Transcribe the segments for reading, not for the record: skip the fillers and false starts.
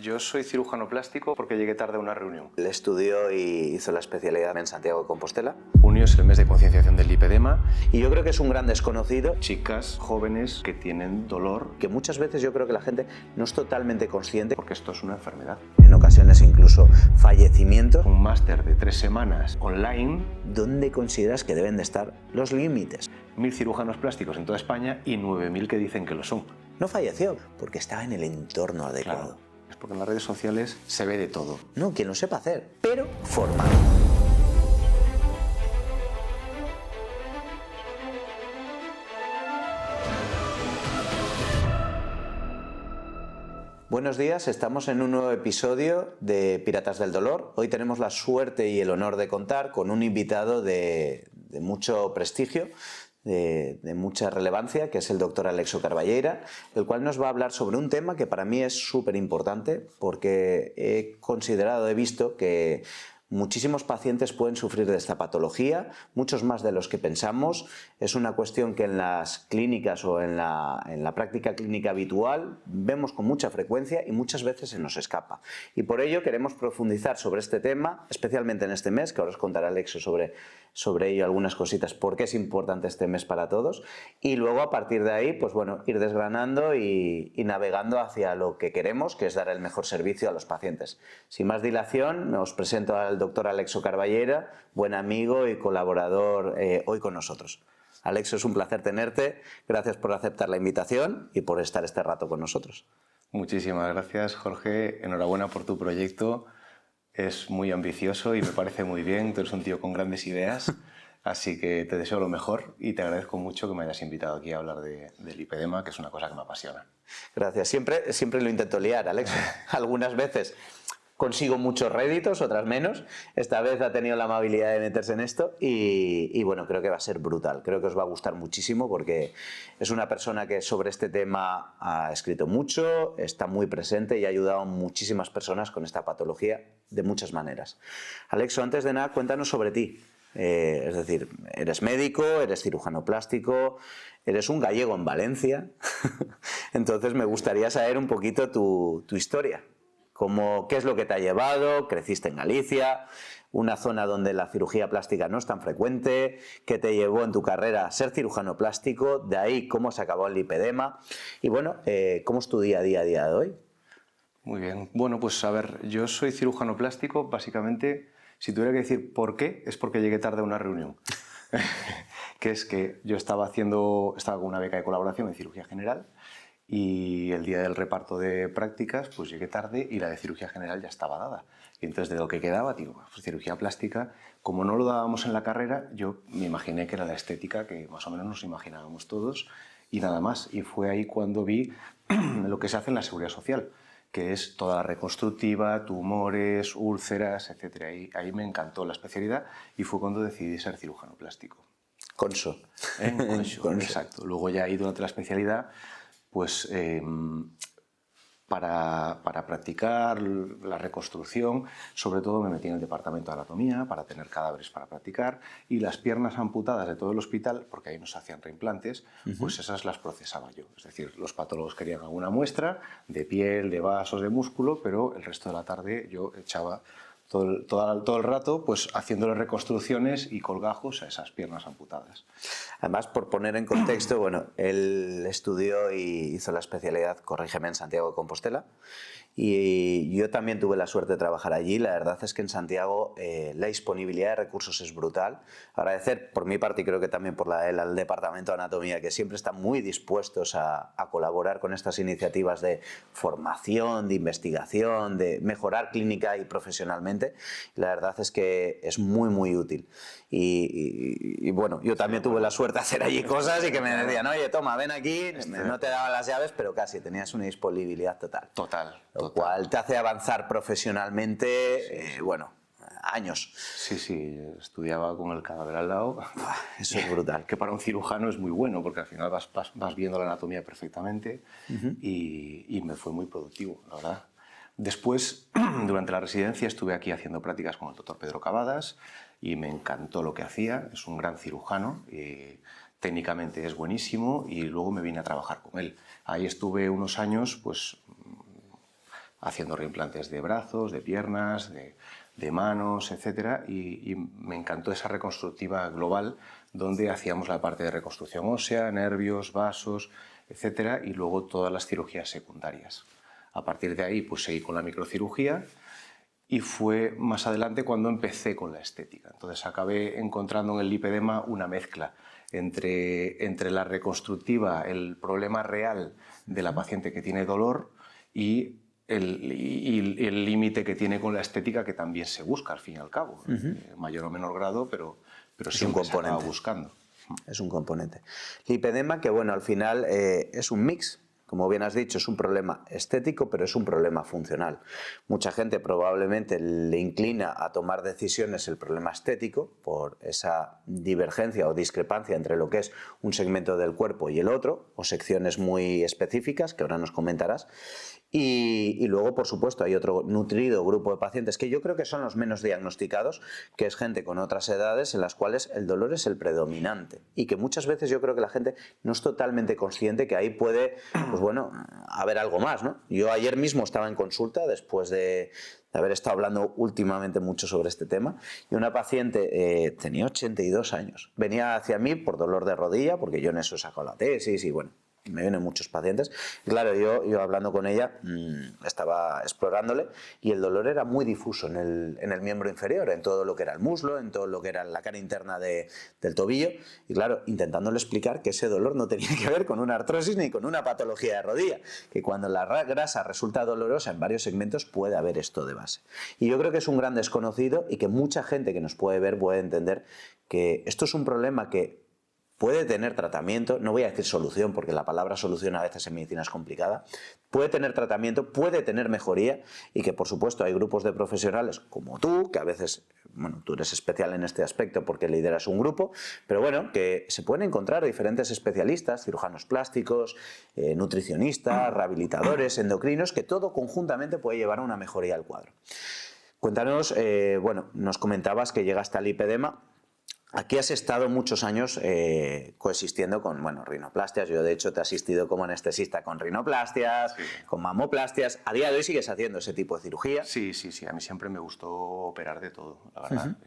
Yo soy cirujano plástico porque llegué tarde a una reunión. Él estudió y hizo la especialidad en Santiago de Compostela. Junio es el mes de concienciación del lipedema. Y yo creo que es un gran desconocido. Chicas jóvenes que tienen dolor. Que muchas veces yo creo que la gente no es totalmente consciente. Porque esto es una enfermedad. En ocasiones incluso fallecimiento. Un máster de 3 semanas online. ¿Dónde consideras que deben de estar los límites? 1000 cirujanos plásticos en toda España y 9000 que dicen que lo son. No falleció porque estaba en el entorno adecuado. Claro. Es porque en las redes sociales se ve de todo. No, quien lo sepa hacer, pero forma. Buenos días, estamos en un nuevo episodio de Piratas del Dolor. Hoy tenemos la suerte y el honor de contar con un invitado de mucho prestigio, de mucha relevancia, que es el doctor Alexo Carballeira, el cual nos va a hablar sobre un tema que para mí es súper importante porque he visto que muchísimos pacientes pueden sufrir de esta patología, muchos más de los que pensamos. Es una cuestión que en las clínicas o en la práctica clínica habitual vemos con mucha frecuencia y muchas veces se nos escapa. Y por ello queremos profundizar sobre este tema, especialmente en este mes, que ahora os contará Alexo sobre ello algunas cositas, por qué es importante este mes para todos. Y luego a partir de ahí, pues bueno, ir desgranando y navegando hacia lo que queremos, que es dar el mejor servicio a los pacientes. Sin más dilación, os presento al doctor Alexo Carballeira, buen amigo y colaborador hoy con nosotros. Alexo, es un placer tenerte, gracias por aceptar la invitación y por estar este rato con nosotros. Muchísimas gracias, Jorge, enhorabuena por tu proyecto, es muy ambicioso y me parece muy bien, tú eres un tío con grandes ideas, así que te deseo lo mejor y te agradezco mucho que me hayas invitado aquí a hablar del lipedema, que es una cosa que me apasiona. Gracias, siempre lo intento liar, Alexo, algunas veces consigo muchos réditos, otras menos. Esta vez ha tenido la amabilidad de meterse en esto y bueno, creo que va a ser brutal. Creo que os va a gustar muchísimo porque es una persona que sobre este tema ha escrito mucho, está muy presente y ha ayudado a muchísimas personas con esta patología de muchas maneras. Alexo, antes de nada, cuéntanos sobre ti. Es decir, eres médico, eres cirujano plástico, eres un gallego en Valencia. Entonces me gustaría saber un poquito tu historia. ¿Qué es lo que te ha llevado? Creciste en Galicia, una zona donde la cirugía plástica no es tan frecuente. ¿Qué te llevó en tu carrera a ser cirujano plástico? De ahí, ¿cómo se acabó el lipedema? Y bueno, ¿cómo es tu día a día de hoy? Muy bien. Bueno, pues a ver, yo soy cirujano plástico, básicamente, si tuviera que decir por qué, es porque llegué tarde a una reunión. Que es que yo estaba con una beca de colaboración en cirugía general y el día del reparto de prácticas pues llegué tarde y la de cirugía general ya estaba dada. Y entonces de lo que quedaba, digo, pues cirugía plástica, como no lo dábamos en la carrera, yo me imaginé que era la estética que más o menos nos imaginábamos todos y nada más. Y fue ahí cuando vi lo que se hace en la seguridad social, que es toda la reconstructiva, tumores, úlceras, etc. Ahí me encantó la especialidad y fue cuando decidí ser cirujano plástico. Conso. Conso, exacto. Luego ya ahí durante la especialidad, pues para practicar la reconstrucción, sobre todo me metí en el departamento de anatomía para tener cadáveres para practicar y las piernas amputadas de todo el hospital, porque ahí nos hacían reimplantes, pues esas las procesaba yo. Es decir, los patólogos querían alguna muestra de piel, de vasos, de músculo, pero el resto de la tarde yo echaba todo el rato pues haciéndole reconstrucciones y colgajos a esas piernas amputadas. Además, por poner en contexto, bueno, él estudió y hizo la especialidad, corrígeme, en Santiago de Compostela, y yo también tuve la suerte de trabajar allí. La verdad es que en Santiago la disponibilidad de recursos es brutal. Agradecer por mi parte y creo que también por al Departamento de Anatomía, que siempre están muy dispuestos a colaborar con estas iniciativas de formación, de investigación, de mejorar clínica y profesionalmente. La verdad es que es muy útil. Y bueno, yo también tuve la suerte de hacer allí cosas y que me decían, oye, toma, ven aquí, no te daban las llaves, pero casi tenías una disponibilidad total. Lo cual te hace avanzar profesionalmente, bueno, años. Sí, yo estudiaba con el cadáver al lado. Eso es brutal. Que para un cirujano es muy bueno, porque al final vas viendo la anatomía perfectamente y me fue muy productivo, la verdad. Después, durante la residencia, estuve aquí haciendo prácticas con el doctor Pedro Cavadas y me encantó lo que hacía. Es un gran cirujano, técnicamente es buenísimo y luego me vine a trabajar con él. Ahí estuve unos años, pues haciendo reimplantes de brazos, de piernas, de manos, etc. Y me encantó esa reconstructiva global donde hacíamos la parte de reconstrucción ósea, nervios, vasos, etc. y luego todas las cirugías secundarias. A partir de ahí pues seguí con la microcirugía y fue más adelante cuando empecé con la estética. Entonces acabé encontrando en el lipedema una mezcla entre la reconstructiva, el problema real de la paciente que tiene dolor y el límite que tiene con la estética, que también se busca al fin y al cabo, mayor o menor grado, pero siempre se acaba buscando. Es un componente. Lipedema que, bueno, al final es un mix. Como bien has dicho, es un problema estético, pero es un problema funcional. Mucha gente probablemente le inclina a tomar decisiones el problema estético por esa divergencia o discrepancia entre lo que es un segmento del cuerpo y el otro, o secciones muy específicas, que ahora nos comentarás. Y luego, por supuesto, hay otro nutrido grupo de pacientes que yo creo que son los menos diagnosticados, que es gente con otras edades en las cuales el dolor es el predominante y que muchas veces yo creo que la gente no es totalmente consciente que ahí puede, pues bueno, haber algo más, ¿no? Yo ayer mismo estaba en consulta después de haber estado hablando últimamente mucho sobre este tema, y una paciente tenía 82 años, venía hacia mí por dolor de rodilla, porque yo en eso he sacado la tesis y bueno, me vienen muchos pacientes. Y claro, yo hablando con ella, estaba explorándole y el dolor era muy difuso en el miembro inferior, en todo lo que era el muslo, en todo lo que era la cara interna del tobillo. Y claro, intentándole explicar que ese dolor no tenía que ver con una artrosis ni con una patología de rodilla, que cuando la grasa resulta dolorosa en varios segmentos puede haber esto de base. Y yo creo que es un gran desconocido y que mucha gente que nos puede ver puede entender que esto es un problema que puede tener tratamiento, no voy a decir solución porque la palabra solución a veces en medicina es complicada, puede tener tratamiento, puede tener mejoría y que por supuesto hay grupos de profesionales como tú, que a veces, bueno, tú eres especial en este aspecto porque lideras un grupo, pero bueno, que se pueden encontrar diferentes especialistas, cirujanos plásticos, nutricionistas, rehabilitadores, endocrinos, que todo conjuntamente puede llevar a una mejoría del cuadro. Cuéntanos, bueno, nos comentabas que llegaste al lipedema. Aquí has estado muchos años coexistiendo con, bueno, rinoplastias. Yo, de hecho, te he asistido como anestesista con rinoplastias, sí, con mamoplastias. ¿A día de hoy sigues haciendo ese tipo de cirugía? Sí. A mí siempre me gustó operar de todo, la verdad.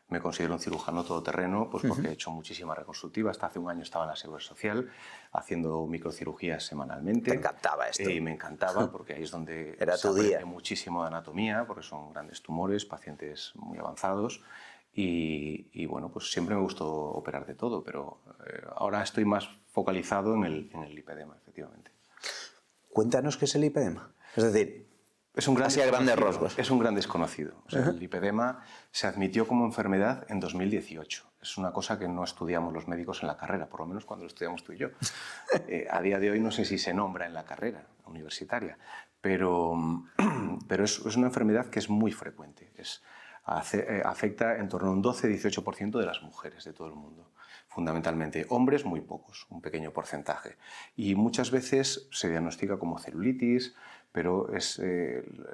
Me considero un cirujano todoterreno, pues porque he hecho muchísima reconstructiva. Hasta hace un año estaba en la Seguridad Social haciendo microcirugías semanalmente. Te encantaba esto. Y me encantaba porque ahí es donde era tu día. Muchísimo de anatomía, porque son grandes tumores, pacientes muy avanzados. Y bueno, pues siempre me gustó operar de todo, pero ahora estoy más focalizado en el lipedema, efectivamente. Cuéntanos qué es el lipedema. Es decir, es un gran así a grandes rasgos. Es un gran desconocido. O sea, el lipedema se admitió como enfermedad en 2018. Es una cosa que no estudiamos los médicos en la carrera, por lo menos cuando lo estudiamos tú y yo. A día de hoy no sé si se nombra en la carrera universitaria, pero es una enfermedad que es muy frecuente. Afecta en torno a un 12-18% de las mujeres de todo el mundo. Fundamentalmente, hombres muy pocos, un pequeño porcentaje. Y muchas veces se diagnostica como celulitis, pero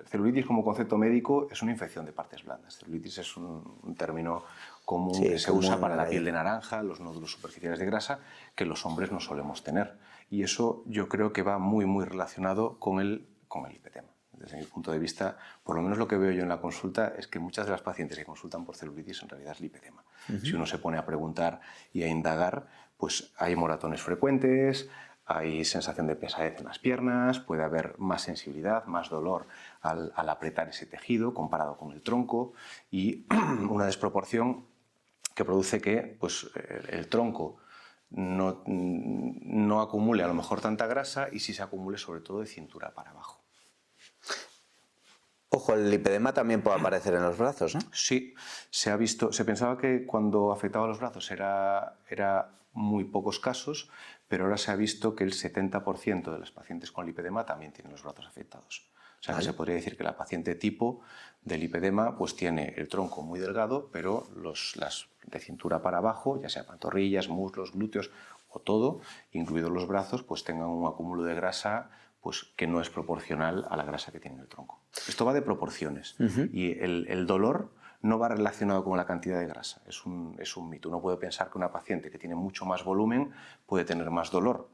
celulitis como concepto médico es una infección de partes blandas. Celulitis es un término común que se usa para la piel de naranja, los nódulos superficiales de grasa, que los hombres no solemos tener. Y eso yo creo que va muy relacionado con el lipedema. Desde mi punto de vista, por lo menos lo que veo yo en la consulta es que muchas de las pacientes que consultan por celulitis en realidad es lipedema. Si uno se pone a preguntar y a indagar, pues hay moratones frecuentes, hay sensación de pesadez en las piernas, puede haber más sensibilidad, más dolor al apretar ese tejido comparado con el tronco y una desproporción que produce que pues, el tronco no acumule a lo mejor tanta grasa y sí se acumule sobre todo de cintura para abajo. Ojo, el lipedema también puede aparecer en los brazos, ¿no? Sí, se pensaba que cuando afectaba a los brazos era muy pocos casos, pero ahora se ha visto que el 70% de las pacientes con lipedema también tienen los brazos afectados. O sea, que se podría decir que la paciente tipo de lipedema pues tiene el tronco muy delgado, pero las de cintura para abajo, ya sea pantorrillas, muslos, glúteos o todo, incluidos los brazos, pues tengan un acúmulo de grasa pues, que no es proporcional a la grasa que tiene el tronco. Esto va de proporciones y el dolor no va relacionado con la cantidad de grasa, es un mito. Uno puede pensar que una paciente que tiene mucho más volumen puede tener más dolor.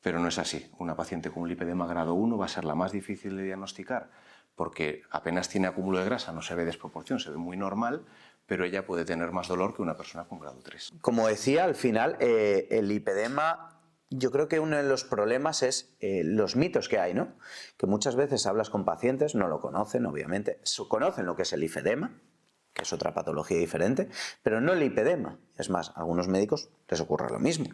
pero no es así. Una paciente con un lipedema grado 1 va a ser la más difícil de diagnosticar porque apenas tiene acúmulo de grasa, no se ve desproporción, se ve muy normal, pero ella puede tener más dolor que una persona con grado 3. Como decía, al final el lipedema, yo creo que uno de los problemas es los mitos que hay, ¿no? Que muchas veces hablas con pacientes, no lo conocen, obviamente, conocen lo que es el lipedema, que es otra patología diferente, pero no el lipedema. Es más, a algunos médicos les ocurre lo mismo.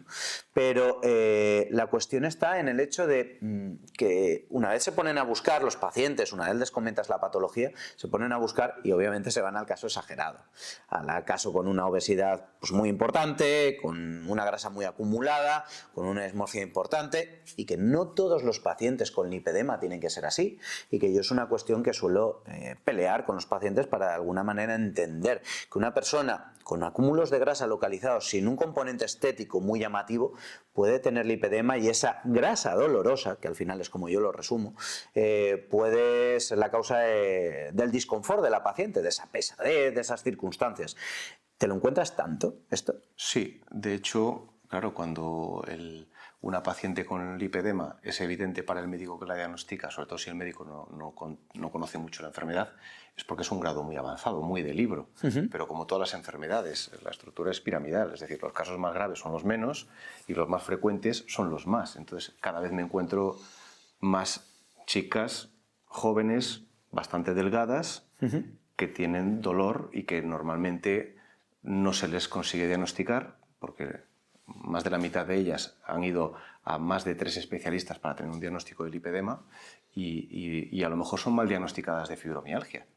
Pero la cuestión está en el hecho de que una vez se ponen a buscar los pacientes, una vez les comentas la patología, se ponen a buscar y obviamente se van al caso exagerado. Al caso con una obesidad pues, muy importante, con una grasa muy acumulada, con una dismorfia importante, y que no todos los pacientes con lipedema tienen que ser así, y que yo es una cuestión que suelo pelear con los pacientes para de alguna manera entender que una persona con acúmulos de grasa localizados sin un componente estético muy llamativo puede tener lipedema, y esa grasa dolorosa, que al final es como yo lo resumo, puede ser la causa del disconfort de la paciente, de esa pesadez, de esas circunstancias. ¿Te lo encuentras tanto esto? Sí, de hecho, claro, cuando una paciente con lipedema es evidente para el médico que la diagnostica, sobre todo si el médico no conoce mucho la enfermedad, es porque es un grado muy avanzado, muy de libro. Pero como todas las enfermedades, la estructura es piramidal, es decir, los casos más graves son los menos y los más frecuentes son los más. Entonces, cada vez me encuentro más chicas jóvenes, bastante delgadas, que tienen dolor y que normalmente no se les consigue diagnosticar porque más de la mitad de ellas han ido a más de 3 especialistas para tener un diagnóstico de lipedema y a lo mejor son mal diagnosticadas de fibromialgia,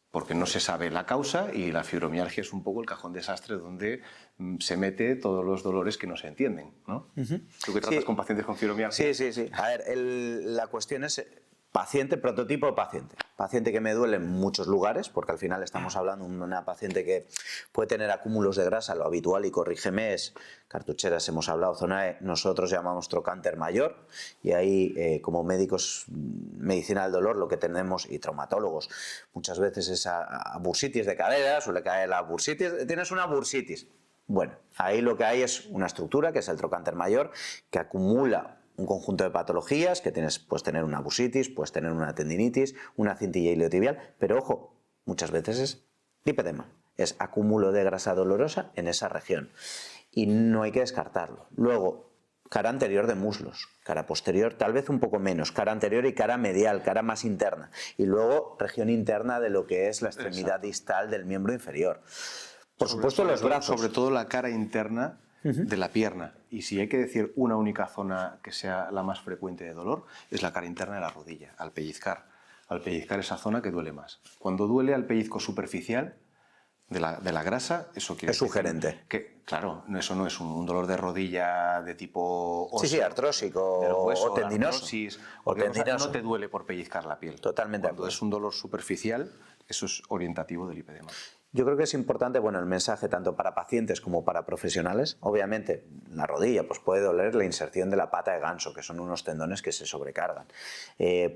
porque no se sabe la causa y la fibromialgia es un poco el cajón desastre donde se mete todos los dolores que no se entienden, ¿no? ¿Tú que tratas con pacientes con fibromialgia? Sí. A ver, la cuestión es paciente, prototipo de paciente. Paciente que me duele en muchos lugares, porque al final estamos hablando de una paciente que puede tener acúmulos de grasa, lo habitual, y corrígeme, es cartucheras, hemos hablado, zona E, nosotros llamamos trocánter mayor, y ahí como médicos, medicina del dolor, lo que tenemos, y traumatólogos, muchas veces es a bursitis de cadera, suele caer la bursitis, tienes una bursitis. Bueno, ahí lo que hay es una estructura, que es el trocánter mayor, que acumula un conjunto de patologías, que puedes tener una bursitis, puedes tener una tendinitis, una cintilla iliotibial, pero ojo, muchas veces es lipedema, es acúmulo de grasa dolorosa en esa región y no hay que descartarlo. Luego, cara anterior de muslos, cara posterior tal vez un poco menos, cara anterior y cara medial, cara más interna, y luego región interna de lo que es la extremidad distal del miembro inferior. Por supuesto, los brazos. Sobre todo la cara interna de la pierna. Y si hay que decir una única zona que sea la más frecuente de dolor, es la cara interna de la rodilla, al pellizcar. Al pellizcar esa zona que duele más. Cuando duele al pellizco superficial de la grasa, eso quiere decir... Es sugerente. Claro, eso no es un dolor de rodilla de tipo óseo. Sí, artrósico o tendinoso. O tendinoso. No te duele por pellizcar la piel. Totalmente. Cuando es un dolor superficial, eso es orientativo del lipedema. Yo creo que es importante, bueno, el mensaje tanto para pacientes como para profesionales. Obviamente, la rodilla pues puede doler la inserción de la pata de ganso, que son unos tendones que se sobrecargan.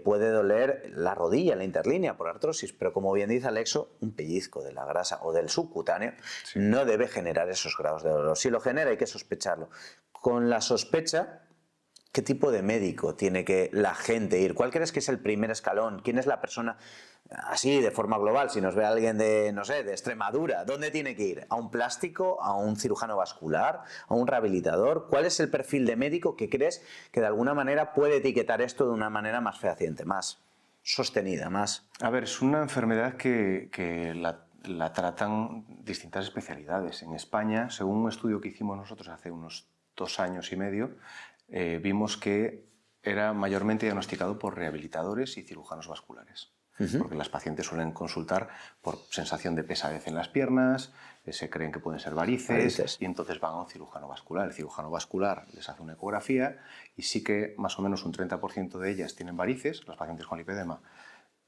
Puede doler la rodilla, la interlínea por artrosis, pero como bien dice Alexo, un pellizco de la grasa o del subcutáneo no debe generar esos grados de dolor. Si lo genera hay que sospecharlo. Con la sospecha, ¿qué tipo de médico tiene que la gente ir? ¿Cuál crees que es el primer escalón? ¿Quién es la persona, así de forma global, si nos ve alguien de, no sé, de Extremadura, dónde tiene que ir? ¿A un plástico? ¿A un cirujano vascular? ¿A un rehabilitador? ¿Cuál es el perfil de médico que crees que de alguna manera puede etiquetar esto de una manera más fehaciente, más sostenida, más...? A ver, es una enfermedad que la tratan distintas especialidades. En España, según un estudio que hicimos nosotros hace unos 2 años y medio, vimos que era mayormente diagnosticado por rehabilitadores y cirujanos vasculares. Porque las pacientes suelen consultar por sensación de pesadez en las piernas, se creen que pueden ser varices y entonces van a un cirujano vascular. El cirujano vascular les hace una ecografía y sí que más o menos un 30% de ellas tienen varices, las pacientes con lipedema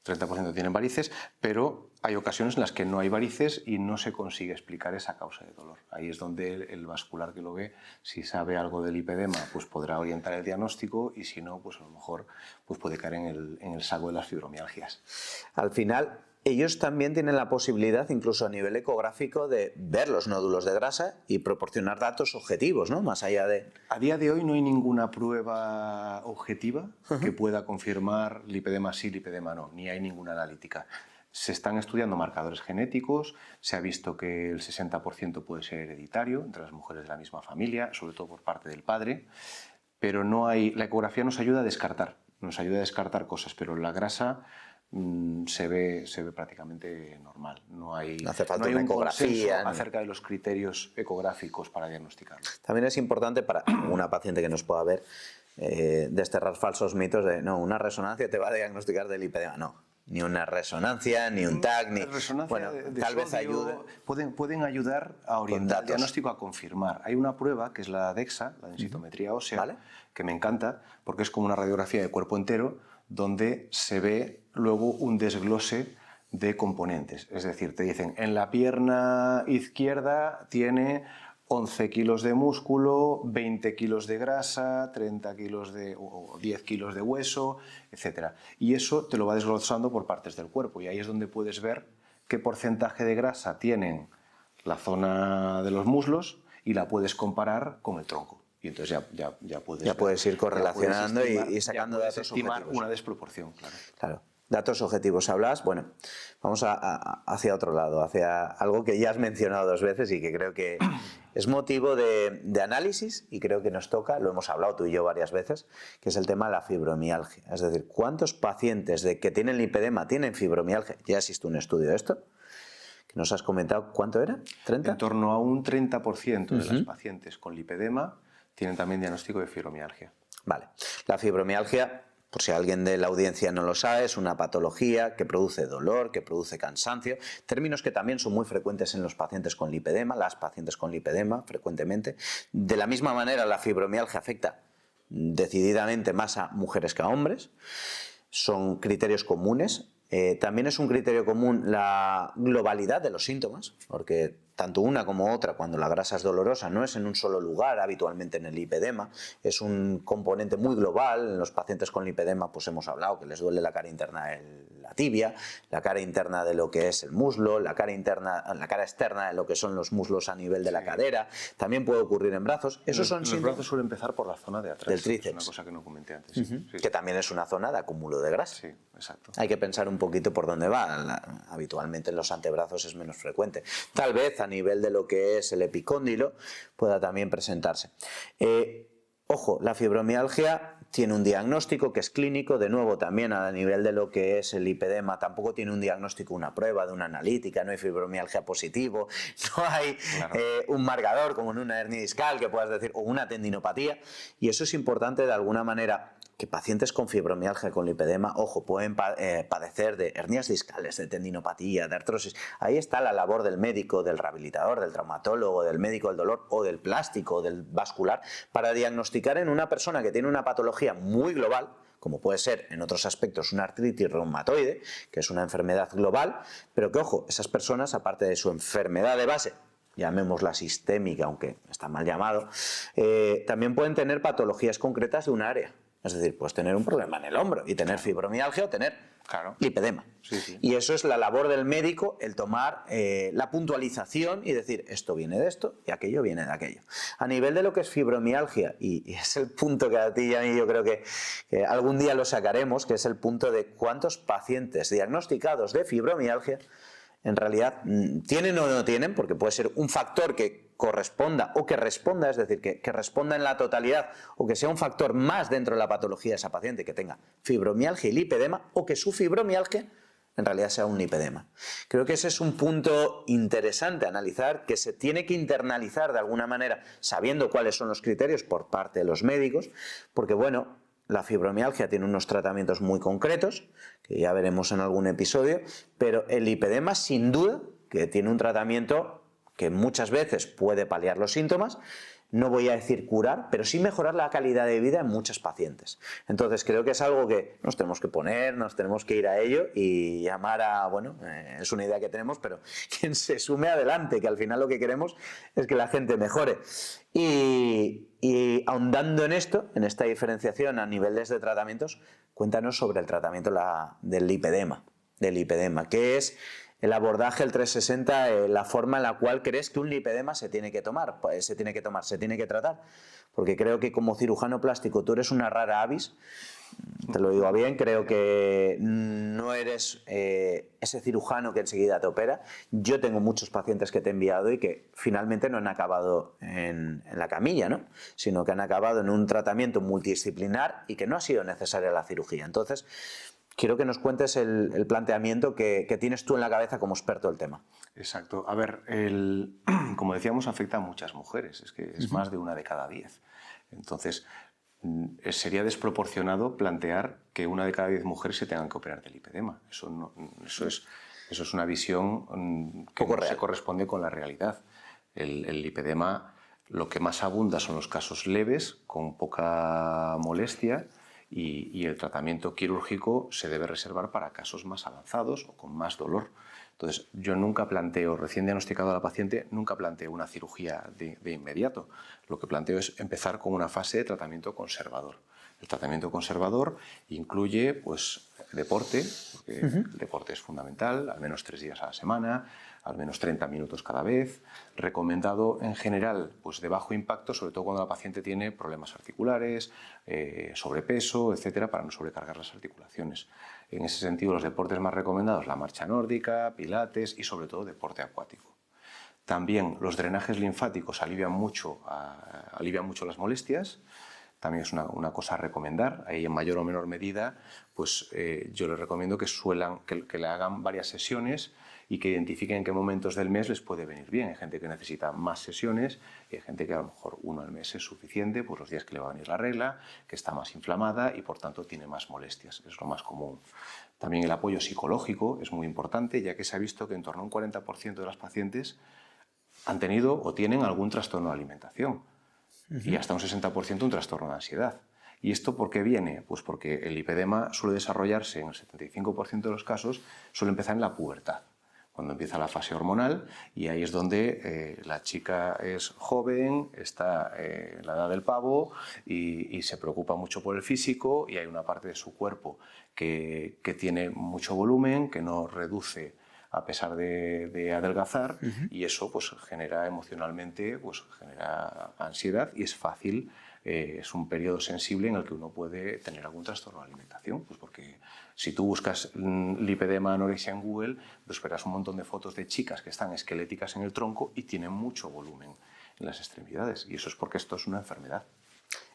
30% tienen varices, pero hay ocasiones en las que no hay varices y no se consigue explicar esa causa de dolor. Ahí es donde el vascular que lo ve, si sabe algo del lipedema, pues podrá orientar el diagnóstico y si no, pues a lo mejor pues puede caer en el saco de las fibromialgias. Al final, ellos también tienen la posibilidad, incluso a nivel ecográfico, de ver los nódulos de grasa y proporcionar datos objetivos, ¿no? Más allá de... A día de hoy no hay ninguna prueba objetiva que pueda confirmar lipedema sí, lipedema no, ni hay ninguna analítica. Se están estudiando marcadores genéticos, se ha visto que el 60% puede ser hereditario entre las mujeres de la misma familia, sobre todo por parte del padre, pero no hay... La ecografía nos ayuda a descartar cosas, pero la grasa se ve prácticamente normal. No hace falta no hay una un ecografía consenso acerca de los criterios ecográficos para diagnosticarlo. También es importante para una paciente que nos pueda ver desterrar falsos mitos de no, una resonancia te va a diagnosticar de lipedema. No, ni una resonancia, ni un TAC, ni... Bueno, tal vez ayude. Pueden ayudar a orientar el diagnóstico, a confirmar. Hay una prueba que es la DEXA, la densitometría ósea, ¿vale? Que me encanta porque es como una radiografía de cuerpo entero donde se ve luego un desglose de componentes. Es decir, te dicen, en la pierna izquierda tiene 11 kilos de músculo, 20 kilos de grasa, 30 kilos o 10 kilos de hueso, etc. Y eso te lo va desglosando por partes del cuerpo y ahí es donde puedes ver qué porcentaje de grasa tienen la zona de los muslos y la puedes comparar con el tronco. Y entonces ya puedes ir correlacionando y sacando datos estimar objetivos. Una desproporción, Claro. Datos objetivos. Hablas, bueno, vamos hacia otro lado, hacia algo que ya has mencionado 2 veces y que creo que es motivo de análisis y creo que nos toca, lo hemos hablado tú y yo varias veces, que es el tema de la fibromialgia. Es decir, ¿cuántos pacientes que tienen lipedema tienen fibromialgia? Ya existe un estudio de esto, que nos has comentado, ¿cuánto era? ¿30? En torno a un 30% de las pacientes con lipedema tienen también diagnóstico de fibromialgia. Vale. La fibromialgia, por si alguien de la audiencia no lo sabe, es una patología que produce dolor, que produce cansancio, términos que también son muy frecuentes en los pacientes con lipedema, las pacientes con lipedema frecuentemente. De la misma manera, la fibromialgia afecta decididamente más a mujeres que a hombres. Son criterios comunes. También es un criterio común la globalidad de los síntomas, porque tanto una como otra, cuando la grasa es dolorosa, no es en un solo lugar, habitualmente en el lipedema, es un componente muy global. En los pacientes con lipedema pues hemos hablado que les duele la cara interna de la tibia, la cara interna de lo que es el muslo, la cara externa de lo que son los muslos a nivel de la cadera, también puede ocurrir en brazos. Esos son los brazos suele empezar por la zona de atrás, del tríceps. Es una cosa que no comenté antes. Sí. Que también es una zona de acúmulo de grasa. Sí, exacto. Hay que pensar un poquito por dónde va. Habitualmente en los antebrazos es menos frecuente. Tal vez a nivel de lo que es el epicóndilo pueda también presentarse. Ojo, la fibromialgia tiene un diagnóstico que es clínico, de nuevo también a nivel de lo que es el lipedema tampoco tiene un diagnóstico, una prueba de una analítica, no hay fibromialgia positivo, no hay un marcador como en una hernia discal que puedas decir, o una tendinopatía, y eso es importante de alguna manera. Que pacientes con fibromialgia, con lipedema, ojo, pueden padecer de hernias discales, de tendinopatía, de artrosis. Ahí está la labor del médico, del rehabilitador, del traumatólogo, del médico del dolor o del plástico, del vascular, para diagnosticar en una persona que tiene una patología muy global, como puede ser en otros aspectos una artritis reumatoide, que es una enfermedad global, pero que, ojo, esas personas, aparte de su enfermedad de base, llamémosla sistémica, aunque está mal llamado, también pueden tener patologías concretas de un área. Es decir, puedes tener un problema en el hombro y tener fibromialgia o tener lipedema. Sí. Y eso es la labor del médico, el tomar la puntualización y decir, esto viene de esto y aquello viene de aquello. A nivel de lo que es fibromialgia, y es el punto que a ti y a mí yo creo que algún día lo sacaremos, que es el punto de cuántos pacientes diagnosticados de fibromialgia en realidad tienen o no tienen, porque puede ser un factor que corresponda o que responda, es decir, que responda en la totalidad o que sea un factor más dentro de la patología de esa paciente que tenga fibromialgia y lipedema, o que su fibromialgia en realidad sea un lipedema. Creo que ese es un punto interesante a analizar, que se tiene que internalizar de alguna manera sabiendo cuáles son los criterios por parte de los médicos, porque bueno, la fibromialgia tiene unos tratamientos muy concretos, que ya veremos en algún episodio, pero el lipedema sin duda que tiene un tratamiento que muchas veces puede paliar los síntomas, no voy a decir curar, pero sí mejorar la calidad de vida en muchos pacientes. Entonces creo que es algo que nos tenemos que poner, nos tenemos que ir a ello y llamar a, bueno, es una idea que tenemos, pero quien se sume adelante, que al final lo que queremos es que la gente mejore. Y ahondando en esto, en esta diferenciación a niveles de tratamientos, cuéntanos sobre el tratamiento del lipedema. del lipedema, ¿qué es el abordaje, el 360, la forma en la cual crees que un lipedema se tiene que tomar, se tiene que tratar? Porque creo que como cirujano plástico tú eres una rara avis, te lo digo bien, creo que no eres ese cirujano que enseguida te opera. Yo tengo muchos pacientes que te he enviado y que finalmente no han acabado en la camilla, ¿no? Sino que han acabado en un tratamiento multidisciplinar y que no ha sido necesaria la cirugía. Entonces, quiero que nos cuentes el planteamiento que tienes tú en la cabeza como experto del tema. Exacto. A ver, como decíamos, afecta a muchas mujeres. Es que es más de 1 de cada 10. Entonces, sería desproporcionado plantear que 1 de cada 10 mujeres se tengan que operar de lipedema. Eso es una visión que no se corresponde con la realidad. El lipedema, lo que más abunda son los casos leves, con poca molestia, y el tratamiento quirúrgico se debe reservar para casos más avanzados o con más dolor. Entonces, yo nunca planteo, recién diagnosticado a la paciente, nunca planteo una cirugía de inmediato. Lo que planteo es empezar con una fase de tratamiento conservador. El tratamiento conservador incluye pues, deporte, porque el deporte es fundamental, al menos 3 días a la semana, al menos 30 minutos cada vez, recomendado en general pues de bajo impacto, sobre todo cuando la paciente tiene problemas articulares, sobrepeso, etcétera, para no sobrecargar las articulaciones. En ese sentido, los deportes más recomendados, la marcha nórdica, pilates y sobre todo deporte acuático. También los drenajes linfáticos alivian mucho las molestias. También es una cosa a recomendar. Ahí en mayor o menor medida, pues yo les recomiendo que le hagan varias sesiones y que identifiquen en qué momentos del mes les puede venir bien. Hay gente que necesita más sesiones y hay gente que a lo mejor 1 al mes es suficiente, pues los días que le va a venir la regla, que está más inflamada y por tanto tiene más molestias. Es lo más común. También el apoyo psicológico es muy importante, ya que se ha visto que en torno a un 40% de las pacientes han tenido o tienen algún trastorno de alimentación y hasta un 60% un trastorno de ansiedad. ¿Y esto por qué viene? Pues porque el lipedema suele desarrollarse en el 75% de los casos, suele empezar en la pubertad, cuando empieza la fase hormonal, y ahí es donde la chica es joven, está en la edad del pavo y se preocupa mucho por el físico, y hay una parte de su cuerpo que tiene mucho volumen, que no reduce a pesar de adelgazar, y eso pues genera emocionalmente, pues genera ansiedad y es fácil, es un periodo sensible en el que uno puede tener algún trastorno de alimentación, pues porque si tú buscas lipedema, anorexia en Google, pues verás un montón de fotos de chicas que están esqueléticas en el tronco y tienen mucho volumen en las extremidades, y eso es porque esto es una enfermedad.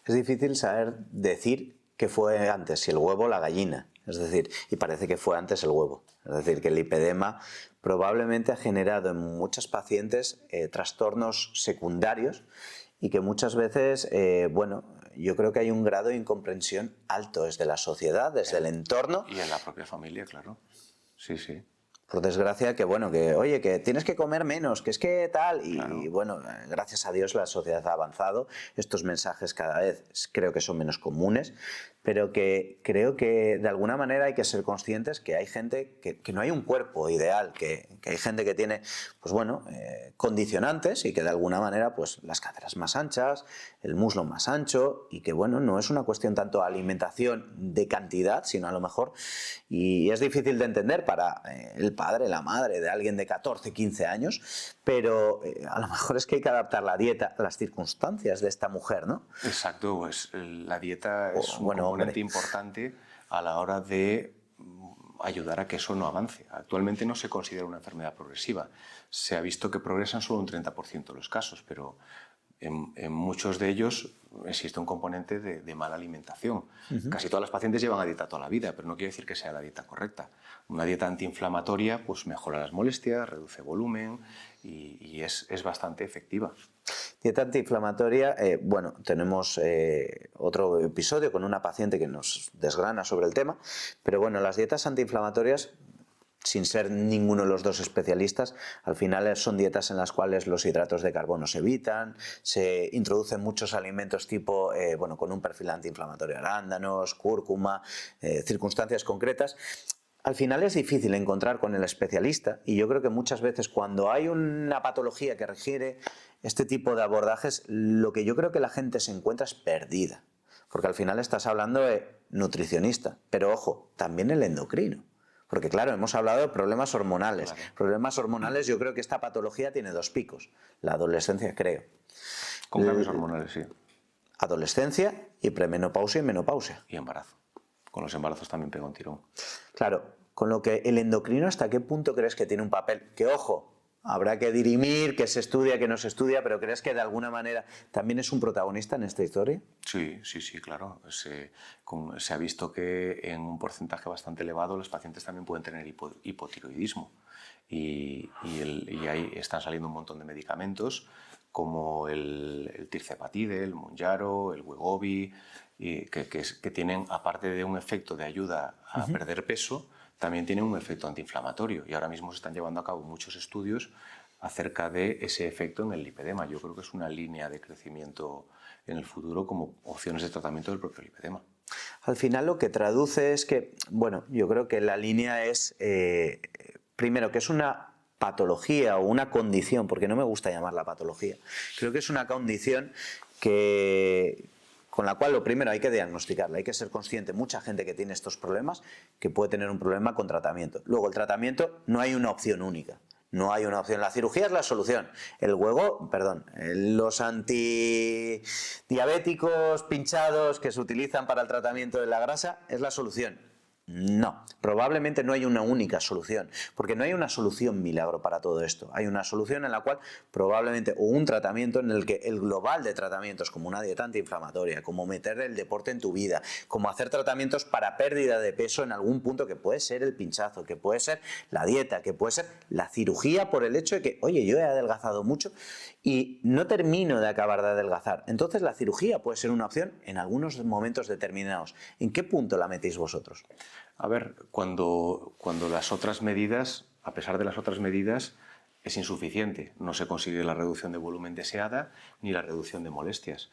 Es difícil saber decir qué fue antes, si el huevo o la gallina. Es decir, y parece que fue antes el huevo. Es decir, que el lipedema probablemente ha generado en muchas pacientes trastornos secundarios y que muchas veces, yo creo que hay un grado de incomprensión alto desde la sociedad, desde el entorno. Y en la propia familia, claro. Sí, sí. Por desgracia, oye, que tienes que comer menos, que es que tal, y Claro. bueno, gracias a Dios la sociedad ha avanzado, estos mensajes cada vez creo que son menos comunes, pero que creo que de alguna manera hay que ser conscientes que hay gente que no hay un cuerpo ideal, que hay gente que tiene, pues bueno, condicionantes y que de alguna manera, pues las caderas más anchas, el muslo más ancho y que bueno, no es una cuestión tanto de alimentación de cantidad, sino a lo mejor, y es difícil de entender para el padre, la madre de alguien de 14, 15 años, pero a lo mejor es que hay que adaptar la dieta a las circunstancias de esta mujer, ¿no? Exacto, pues la dieta es un componente importante a la hora de ayudar a que eso no avance. Actualmente no se considera una enfermedad progresiva. Se ha visto que progresan solo un 30% de los casos, pero en muchos de ellos existe un componente de mala alimentación. Casi todas las pacientes llevan a dieta toda la vida, pero no quiere decir que sea la dieta correcta. Una dieta antiinflamatoria pues mejora las molestias, reduce volumen y es bastante efectiva. Dieta antiinflamatoria, tenemos otro episodio con una paciente que nos desgrana sobre el tema, pero bueno, las dietas antiinflamatorias, sin ser ninguno de los dos especialistas, al final son dietas en las cuales los hidratos de carbono se evitan, se introducen muchos alimentos tipo, con un perfil antiinflamatorio, arándanos, cúrcuma, circunstancias concretas. Al final es difícil encontrar con el especialista y yo creo que muchas veces cuando hay una patología que requiere este tipo de abordajes, lo que yo creo que la gente se encuentra es perdida, porque al final estás hablando de nutricionista, pero ojo, también el endocrino. Porque claro, hemos hablado de problemas hormonales. Claro. Problemas hormonales, yo creo que esta patología tiene 2 picos. La adolescencia, creo. Con cambios hormonales, sí. Adolescencia y premenopausia y menopausia. Y embarazo. Con los embarazos también pega un tirón. Claro, con lo que el endocrino, ¿hasta qué punto crees que tiene un papel? Que ojo, habrá que dirimir, que se estudia, que no se estudia, pero ¿crees que de alguna manera también es un protagonista en esta historia? Sí, claro. Se ha visto que en un porcentaje bastante elevado los pacientes también pueden tener hipotiroidismo. Y ahí están saliendo un montón de medicamentos como el tircepatide, el Mounjaro, el Wegovy, que tienen, aparte de un efecto de ayuda a perder peso, también tienen un efecto antiinflamatorio. Y ahora mismo se están llevando a cabo muchos estudios acerca de ese efecto en el lipedema. Yo creo que es una línea de crecimiento en el futuro como opciones de tratamiento del propio lipedema. Al final lo que traduce es que, bueno, yo creo que la línea es, primero, que es una patología o una condición, porque no me gusta llamarla patología, creo que es una condición con la cual lo primero hay que diagnosticarla, hay que ser consciente, mucha gente que tiene estos problemas, que puede tener un problema con tratamiento. Luego, el tratamiento no hay una opción única. No hay una opción. La cirugía es la solución. Los antidiabéticos pinchados que se utilizan para el tratamiento de la grasa es la solución. No, probablemente no hay una única solución, porque no hay una solución milagro para todo esto. Hay una solución en la cual probablemente, o un tratamiento en el que el global de tratamientos, como una dieta antiinflamatoria, como meter el deporte en tu vida, como hacer tratamientos para pérdida de peso en algún punto, que puede ser el pinchazo, que puede ser la dieta, que puede ser la cirugía por el hecho de que, oye, yo he adelgazado mucho y no termino de acabar de adelgazar. Entonces la cirugía puede ser una opción en algunos momentos determinados. ¿En qué punto la metéis vosotros? A ver, cuando las otras medidas, a pesar de las otras medidas, es insuficiente. No se consigue la reducción de volumen deseada ni la reducción de molestias.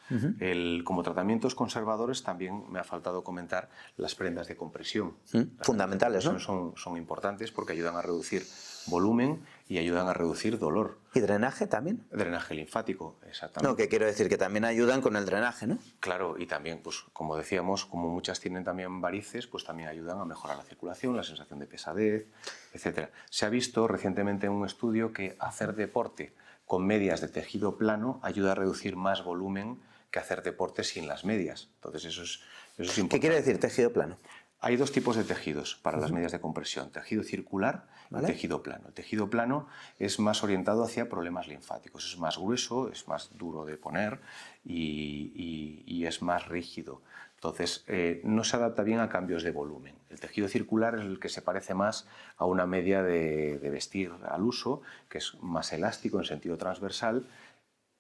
Como tratamientos conservadores también me ha faltado comentar las prendas de compresión. Fundamentales, ¿no? Son importantes porque ayudan a reducir volumen y ayudan a reducir dolor. ¿Y drenaje también? Drenaje linfático, exactamente. No, que quiero decir que también ayudan con el drenaje, ¿no? Claro, y también, pues como decíamos, como muchas tienen también varices, pues también ayudan a mejorar la circulación, la sensación de pesadez, etc. Se ha visto recientemente en un estudio que hacer deporte con medias de tejido plano ayuda a reducir más volumen que hacer deporte sin las medias. Entonces eso es importante. ¿Qué quiere decir tejido plano? Hay 2 tipos de tejidos para las medias de compresión, tejido circular y tejido plano. El tejido plano es más orientado hacia problemas linfáticos, es más grueso, es más duro de poner y es más rígido. Entonces, no se adapta bien a cambios de volumen. El tejido circular es el que se parece más a una media de vestir al uso, que es más elástico en sentido transversal.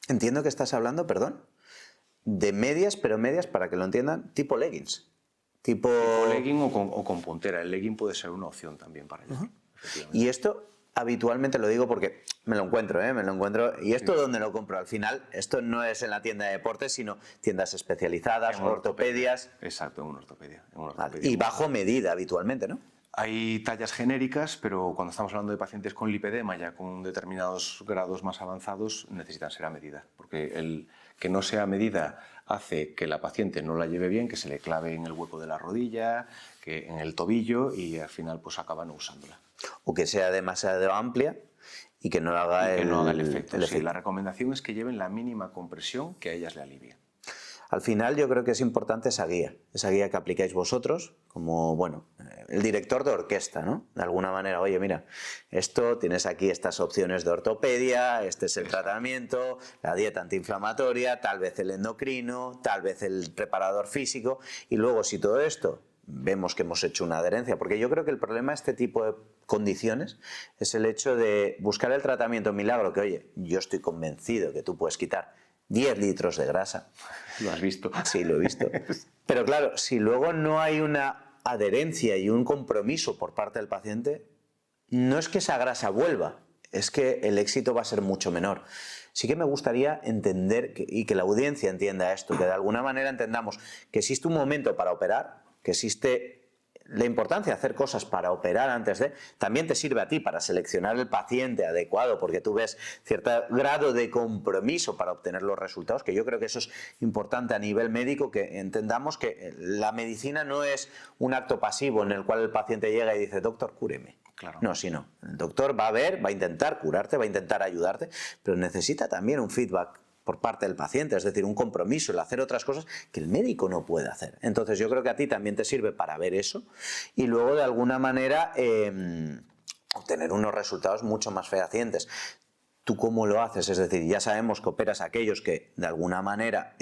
Entiendo que estás hablando, perdón, de medias, pero medias, para que lo entiendan, tipo leggings. Tipo legging o con puntera. El legging puede ser una opción también para ello. Y esto habitualmente lo digo porque me lo encuentro. ¿Y esto dónde lo compro? Al final, esto no es en la tienda de deportes, sino tiendas especializadas, ortopedias. Exacto, en una ortopedia. Vale. Y bajo medida habitualmente, ¿no? Hay tallas genéricas, pero cuando estamos hablando de pacientes con lipedema, ya con determinados grados más avanzados, necesitan ser a medida, porque el que no sea a medida hace que la paciente no la lleve bien, que se le clave en el hueco de la rodilla, que en el tobillo y al final pues acaba no usándola. O que sea demasiado amplia y que no haga el efecto. Sí, la recomendación es que lleven la mínima compresión que a ellas le alivie. Al final yo creo que es importante esa guía que aplicáis vosotros como, bueno, el director de orquesta, ¿no? De alguna manera, oye, mira, tienes aquí estas opciones de ortopedia, este es el tratamiento, la dieta antiinflamatoria, tal vez el endocrino, tal vez el preparador físico, y luego si todo esto vemos que hemos hecho una adherencia, porque yo creo que el problema de este tipo de condiciones es el hecho de buscar el tratamiento milagro, que oye, yo estoy convencido que tú puedes quitar 10 litros de grasa. ¿Lo has visto? Sí, lo he visto. Pero claro, si luego no hay una adherencia y un compromiso por parte del paciente, no es que esa grasa vuelva, es que el éxito va a ser mucho menor. Sí que me gustaría entender y que la audiencia entienda esto, que de alguna manera entendamos que existe un momento para operar, que existe la importancia de hacer cosas para operar antes de, también te sirve a ti para seleccionar el paciente adecuado, porque tú ves cierto grado de compromiso para obtener los resultados, que yo creo que eso es importante a nivel médico, que entendamos que la medicina no es un acto pasivo en el cual el paciente llega y dice, doctor, cúreme. Claro. No, sino el doctor va a ver, va a intentar curarte, va a intentar ayudarte, pero necesita también un feedback por parte del paciente, es decir, un compromiso, el hacer otras cosas que el médico no puede hacer. Entonces yo creo que a ti también te sirve para ver eso y luego de alguna manera obtener unos resultados mucho más fehacientes. ¿Tú cómo lo haces? Es decir, ya sabemos que operas a aquellos que de alguna manera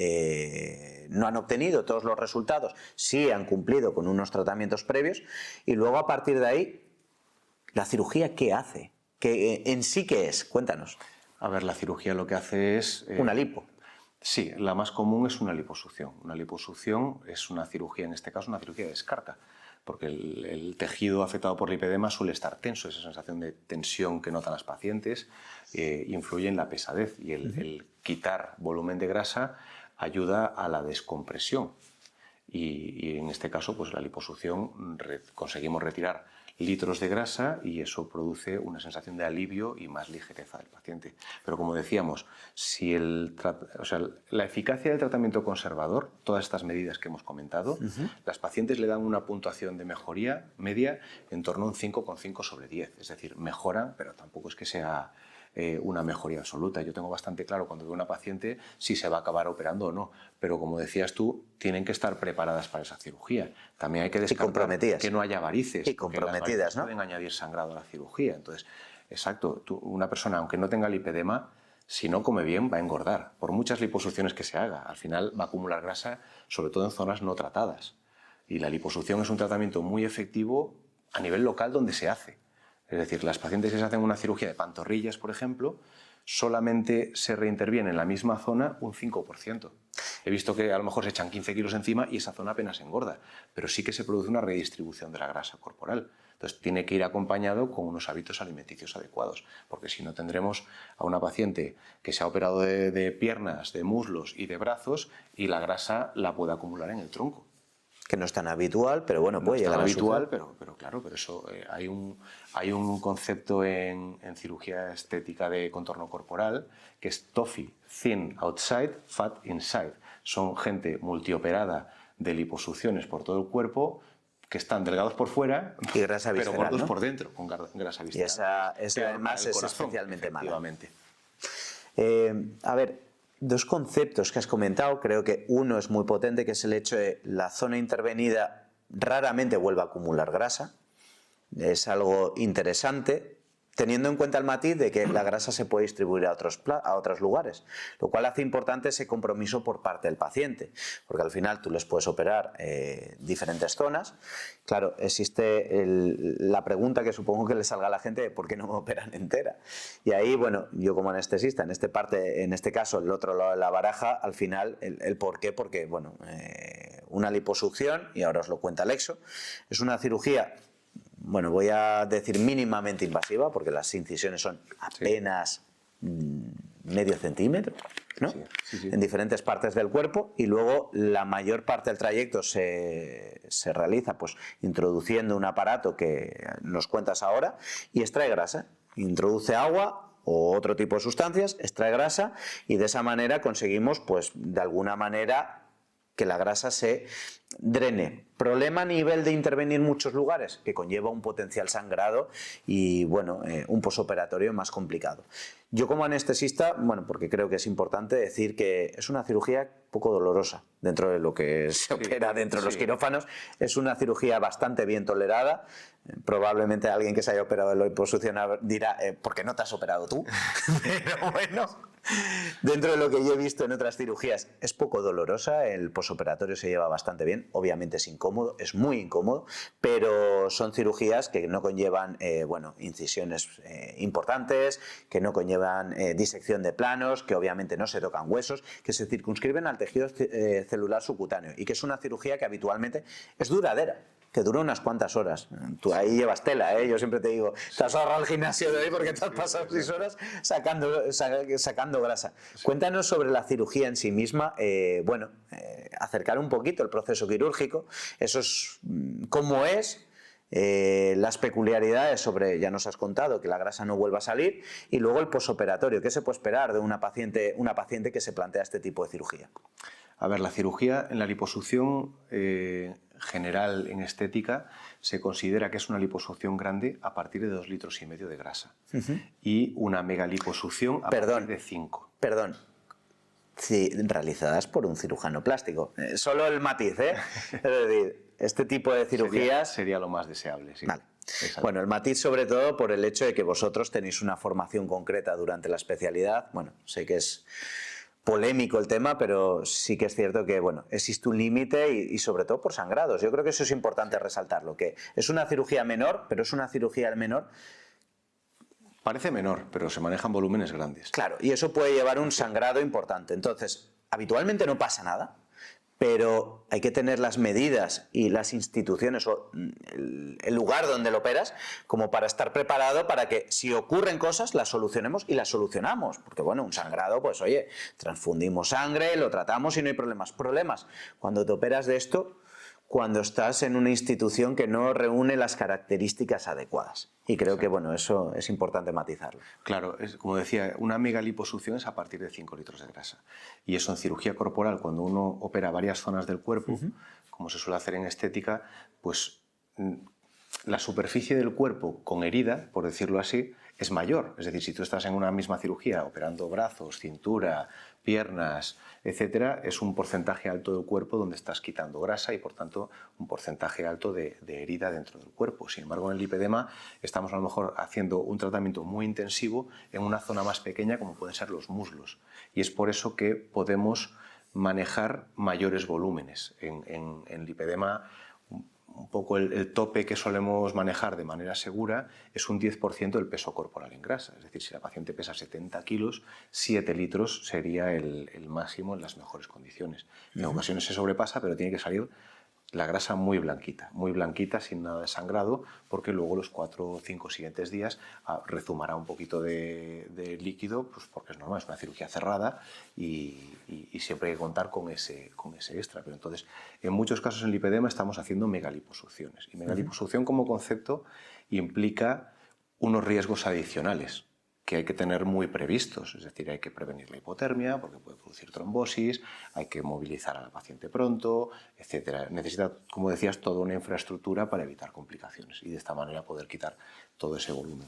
no han obtenido todos los resultados, sí han cumplido con unos tratamientos previos y luego a partir de ahí, ¿la cirugía qué hace? ¿Qué, en sí qué es? Cuéntanos. A ver, la cirugía lo que hace es... Una lipo. Sí, la más común es una liposucción. Una liposucción es una cirugía, en este caso una cirugía de descarga, porque el tejido afectado por lipedema suele estar tenso, esa sensación de tensión que notan las pacientes influye en la pesadez y el quitar volumen de grasa ayuda a la descompresión. Y en este caso, pues la liposucción conseguimos retirar litros de grasa y eso produce una sensación de alivio y más ligereza del paciente. Pero como decíamos, si la eficacia del tratamiento conservador, todas estas medidas que hemos comentado, las pacientes le dan una puntuación de mejoría media en torno a un 5,5 sobre 10. Es decir, mejoran, pero tampoco es que sea una mejoría absoluta. Yo tengo bastante claro cuando veo una paciente si se va a acabar operando o no, pero como decías tú, tienen que estar preparadas para esa cirugía. También hay que descartar que no haya varices, y comprometidas, porque las varices, ¿no? Pueden añadir sangrado a la cirugía. Entonces, exacto, una persona, aunque no tenga lipedema, si no come bien, va a engordar. Por muchas liposucciones que se haga, al final va a acumular grasa, sobre todo en zonas no tratadas. Y la liposucción es un tratamiento muy efectivo a nivel local donde se hace. Es decir, las pacientes que se hacen una cirugía de pantorrillas, por ejemplo, solamente se reinterviene en la misma zona un 5%. He visto que a lo mejor se echan 15 kilos encima y esa zona apenas engorda, pero sí que se produce una redistribución de la grasa corporal. Entonces tiene que ir acompañado con unos hábitos alimenticios adecuados, porque si no tendremos a una paciente que se ha operado de piernas, de muslos y de brazos y la grasa la puede acumular en el tronco. Que no es tan habitual, pero bueno, puede llegar a habitual, pero claro, pero eso hay un concepto en cirugía estética de contorno corporal que es TOFI, Thin Outside, Fat Inside. Son gente multioperada de liposucciones por todo el cuerpo que están delgados por fuera, y grasa visceral, pero gordos, ¿no?, por dentro, con grasa visceral. Y esa además es especialmente mala. A ver, dos conceptos que has comentado, creo que uno es muy potente, que es el hecho de la zona intervenida raramente vuelve a acumular grasa. Es algo interesante, teniendo en cuenta el matiz de que la grasa se puede distribuir a otros lugares, lo cual hace importante ese compromiso por parte del paciente, porque al final tú les puedes operar diferentes zonas. Claro, existe la pregunta que supongo que le salga a la gente de ¿por qué no me operan entera? Y ahí, bueno, yo como anestesista, en este caso, el otro lado de la baraja, al final, el por qué, porque, bueno, una liposucción, y ahora os lo cuenta Alexo, es una cirugía, bueno, voy a decir mínimamente invasiva, porque las incisiones son apenas medio centímetro, ¿no? Sí. En diferentes partes del cuerpo, y luego la mayor parte del trayecto se realiza pues introduciendo un aparato que nos cuentas ahora y extrae grasa, introduce agua o otro tipo de sustancias, extrae grasa y de esa manera conseguimos pues de alguna manera que la grasa se drene. Problema a nivel de intervenir en muchos lugares, que conlleva un potencial sangrado y, bueno, un posoperatorio más complicado. Yo como anestesista, bueno, porque creo que es importante decir que es una cirugía poco dolorosa dentro de lo que se opera dentro de los quirófanos. Es una cirugía bastante bien tolerada. Probablemente alguien que se haya operado en la liposucción dirá, ¿por qué no te has operado tú? Pero bueno, dentro de lo que yo he visto en otras cirugías, es poco dolorosa, el posoperatorio se lleva bastante bien, obviamente es incómodo, es muy incómodo, pero son cirugías que no conllevan incisiones importantes, que no conllevan disección de planos, que obviamente no se tocan huesos, que se circunscriben al tejido celular subcutáneo y que es una cirugía que habitualmente es duradera, que dura unas cuantas horas. Tú ahí llevas tela, ¿eh? Yo siempre te digo, te has ahorrado el gimnasio de hoy porque te has pasado 6 horas sacando grasa. Sí. Cuéntanos sobre la cirugía en sí misma, acercar un poquito el proceso quirúrgico, cómo es, las peculiaridades sobre, ya nos has contado, que la grasa no vuelva a salir, y luego el posoperatorio, ¿qué se puede esperar de una paciente que se plantea este tipo de cirugía? A ver, la cirugía en la liposucción general en estética se considera que es una liposucción grande a partir de 2,5 litros de grasa y una megaliposucción a partir de 5. Perdón. Sí, realizadas por un cirujano plástico. Solo el matiz, ¿eh? Es decir, este tipo de cirugías... Sería lo más deseable, sí. Vale. Bueno, el matiz sobre todo por el hecho de que vosotros tenéis una formación concreta durante la especialidad. Bueno, sé que es polémico el tema, pero sí que es cierto que existe un límite y sobre todo por sangrados. Yo creo que eso es importante resaltarlo, que es una cirugía menor, pero es una cirugía menor. Parece menor, pero se manejan volúmenes grandes. Claro, y eso puede llevar un sangrado importante. Entonces, habitualmente no pasa nada, pero hay que tener las medidas y las instituciones o el lugar donde lo operas como para estar preparado para que si ocurren cosas las solucionemos y las solucionamos. Porque un sangrado, pues oye, transfundimos sangre, lo tratamos y no hay problemas. Problemas cuando te operas de esto, cuando estás en una institución que no reúne las características adecuadas. Y creo que eso es importante matizarlo. Claro, como decía, una megaliposucción es a partir de 5 litros de grasa. Y eso en cirugía corporal, cuando uno opera varias zonas del cuerpo, como se suele hacer en estética, pues la superficie del cuerpo con herida, por decirlo así, es mayor. Es decir, si tú estás en una misma cirugía operando brazos, cintura, piernas, etcétera, es un porcentaje alto del cuerpo donde estás quitando grasa y, por tanto, un porcentaje alto de herida dentro del cuerpo. Sin embargo, en el lipedema estamos a lo mejor haciendo un tratamiento muy intensivo en una zona más pequeña como pueden ser los muslos. Y es por eso que podemos manejar mayores volúmenes. En lipedema, un poco el tope que solemos manejar de manera segura es un 10% del peso corporal en grasa. Es decir, si la paciente pesa 70 kilos, 7 litros sería el máximo en las mejores condiciones. En ocasiones se sobrepasa, pero tiene que salir la grasa muy blanquita, sin nada de sangrado, porque luego los 4 o 5 siguientes días rezumará un poquito de líquido, pues porque es normal, es una cirugía cerrada y siempre hay que contar con ese extra. Pero entonces, en muchos casos en lipedema estamos haciendo megaliposucciones. Y megaliposucción como concepto implica unos riesgos adicionales que hay que tener muy previstos, es decir, hay que prevenir la hipotermia porque puede producir trombosis, hay que movilizar a la paciente pronto, etc. Necesita, como decías, toda una infraestructura para evitar complicaciones y de esta manera poder quitar todo ese volumen.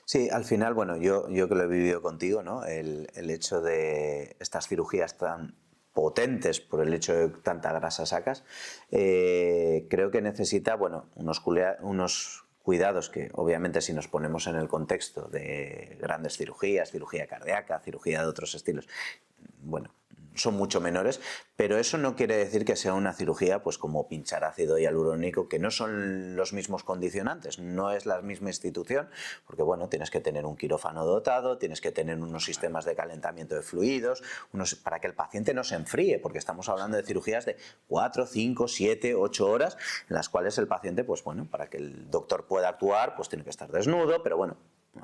Sí, al final, yo que lo he vivido contigo, ¿no? El hecho de estas cirugías tan potentes por el hecho de tanta grasa sacas, creo que necesita, unos cuidados que obviamente si nos ponemos en el contexto de grandes cirugías, cirugía cardíaca, cirugía de otros estilos, son mucho menores, pero eso no quiere decir que sea una cirugía pues como pinchar ácido hialurónico, que no son los mismos condicionantes, no es la misma institución, porque tienes que tener un quirófano dotado, tienes que tener unos sistemas de calentamiento de fluidos, para que el paciente no se enfríe, porque estamos hablando de cirugías de 4, 5, 7, 8 horas, en las cuales el paciente, para que el doctor pueda actuar, pues tiene que estar desnudo, pero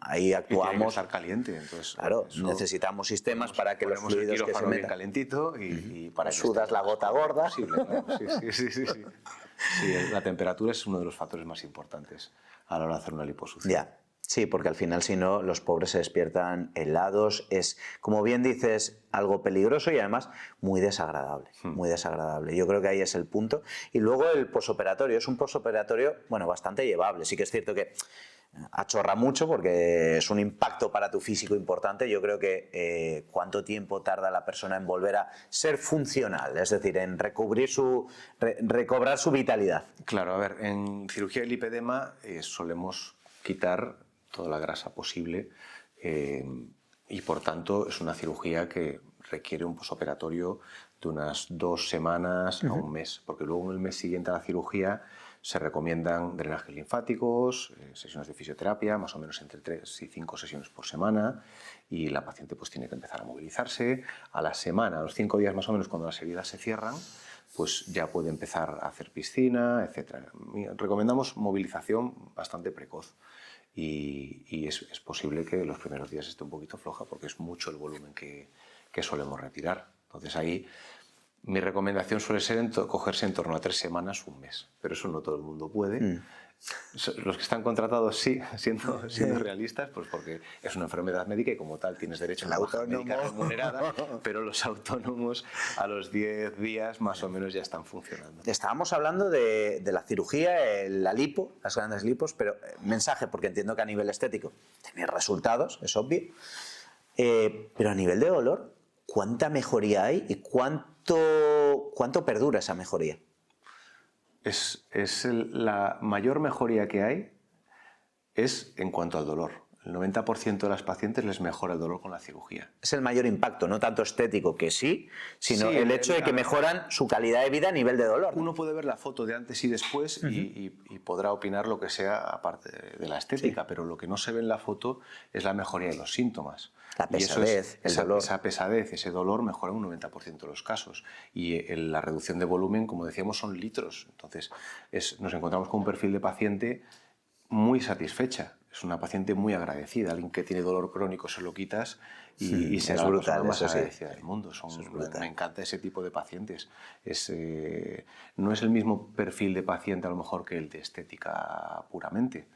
ahí actuamos. Y tiene que estar caliente, entonces. Claro, necesitamos sistemas para que los fluidos que se metan. Bien calentito y para que sudas la gota gorda. Posible, claro. Sí, la temperatura es uno de los factores más importantes a la hora de hacer una liposucción. Ya. Sí, porque al final si no los pobres se despiertan helados, es como bien dices algo peligroso y además muy desagradable, muy desagradable. Yo creo que ahí es el punto. Y luego el posoperatorio, es un posoperatorio bastante llevable, sí que es cierto que achorra mucho porque es un impacto para tu físico importante. Yo creo que cuánto tiempo tarda la persona en volver a ser funcional, es decir, en recobrar su vitalidad. Claro, a ver, en cirugía de lipedema solemos quitar toda la grasa posible y por tanto es una cirugía que requiere un posoperatorio de unas 2 semanas a un mes, porque luego en el mes siguiente a la cirugía se recomiendan drenajes linfáticos, sesiones de fisioterapia, más o menos entre 3 y 5 sesiones por semana, y la paciente pues tiene que empezar a movilizarse. A la semana, a los 5 días más o menos, cuando las heridas se cierran, pues ya puede empezar a hacer piscina, etc. Recomendamos movilización bastante precoz y es posible que los primeros días esté un poquito floja porque es mucho el volumen que solemos retirar. Entonces ahí mi recomendación suele ser cogerse en torno a 3 semanas, un mes, pero eso no todo el mundo puede. Los que están contratados sí, siendo realistas, pues porque es una enfermedad médica y como tal tienes derecho a una baja médica remunerada, pero los autónomos a los 10 días más o menos ya están funcionando. Estábamos hablando de la cirugía, la lipo, las grandes lipos, pero mensaje, porque entiendo que a nivel estético tenéis resultados, es obvio, pero a nivel de dolor, ¿cuánta mejoría hay y cuánto perdura esa mejoría? La mayor mejoría que hay es en cuanto al dolor. El 90% de las pacientes les mejora el dolor con la cirugía. Es el mayor impacto, no tanto estético que sí, sino el hecho de que mejoran su calidad de vida a nivel de dolor, ¿no? Uno puede ver la foto de antes y después y podrá opinar lo que sea aparte de la estética, pero lo que no se ve en la foto es la mejoría de los síntomas. La pesadez, el dolor. Esa pesadez, ese dolor mejora un 90% de los casos. Y la reducción de volumen, como decíamos, son litros. Entonces nos encontramos con un perfil de paciente muy satisfecha. Es una paciente muy agradecida. Alguien que tiene dolor crónico se lo quitas y será la persona más agradecida del mundo. Me encanta ese tipo de pacientes. No es el mismo perfil de paciente a lo mejor que el de estética puramente.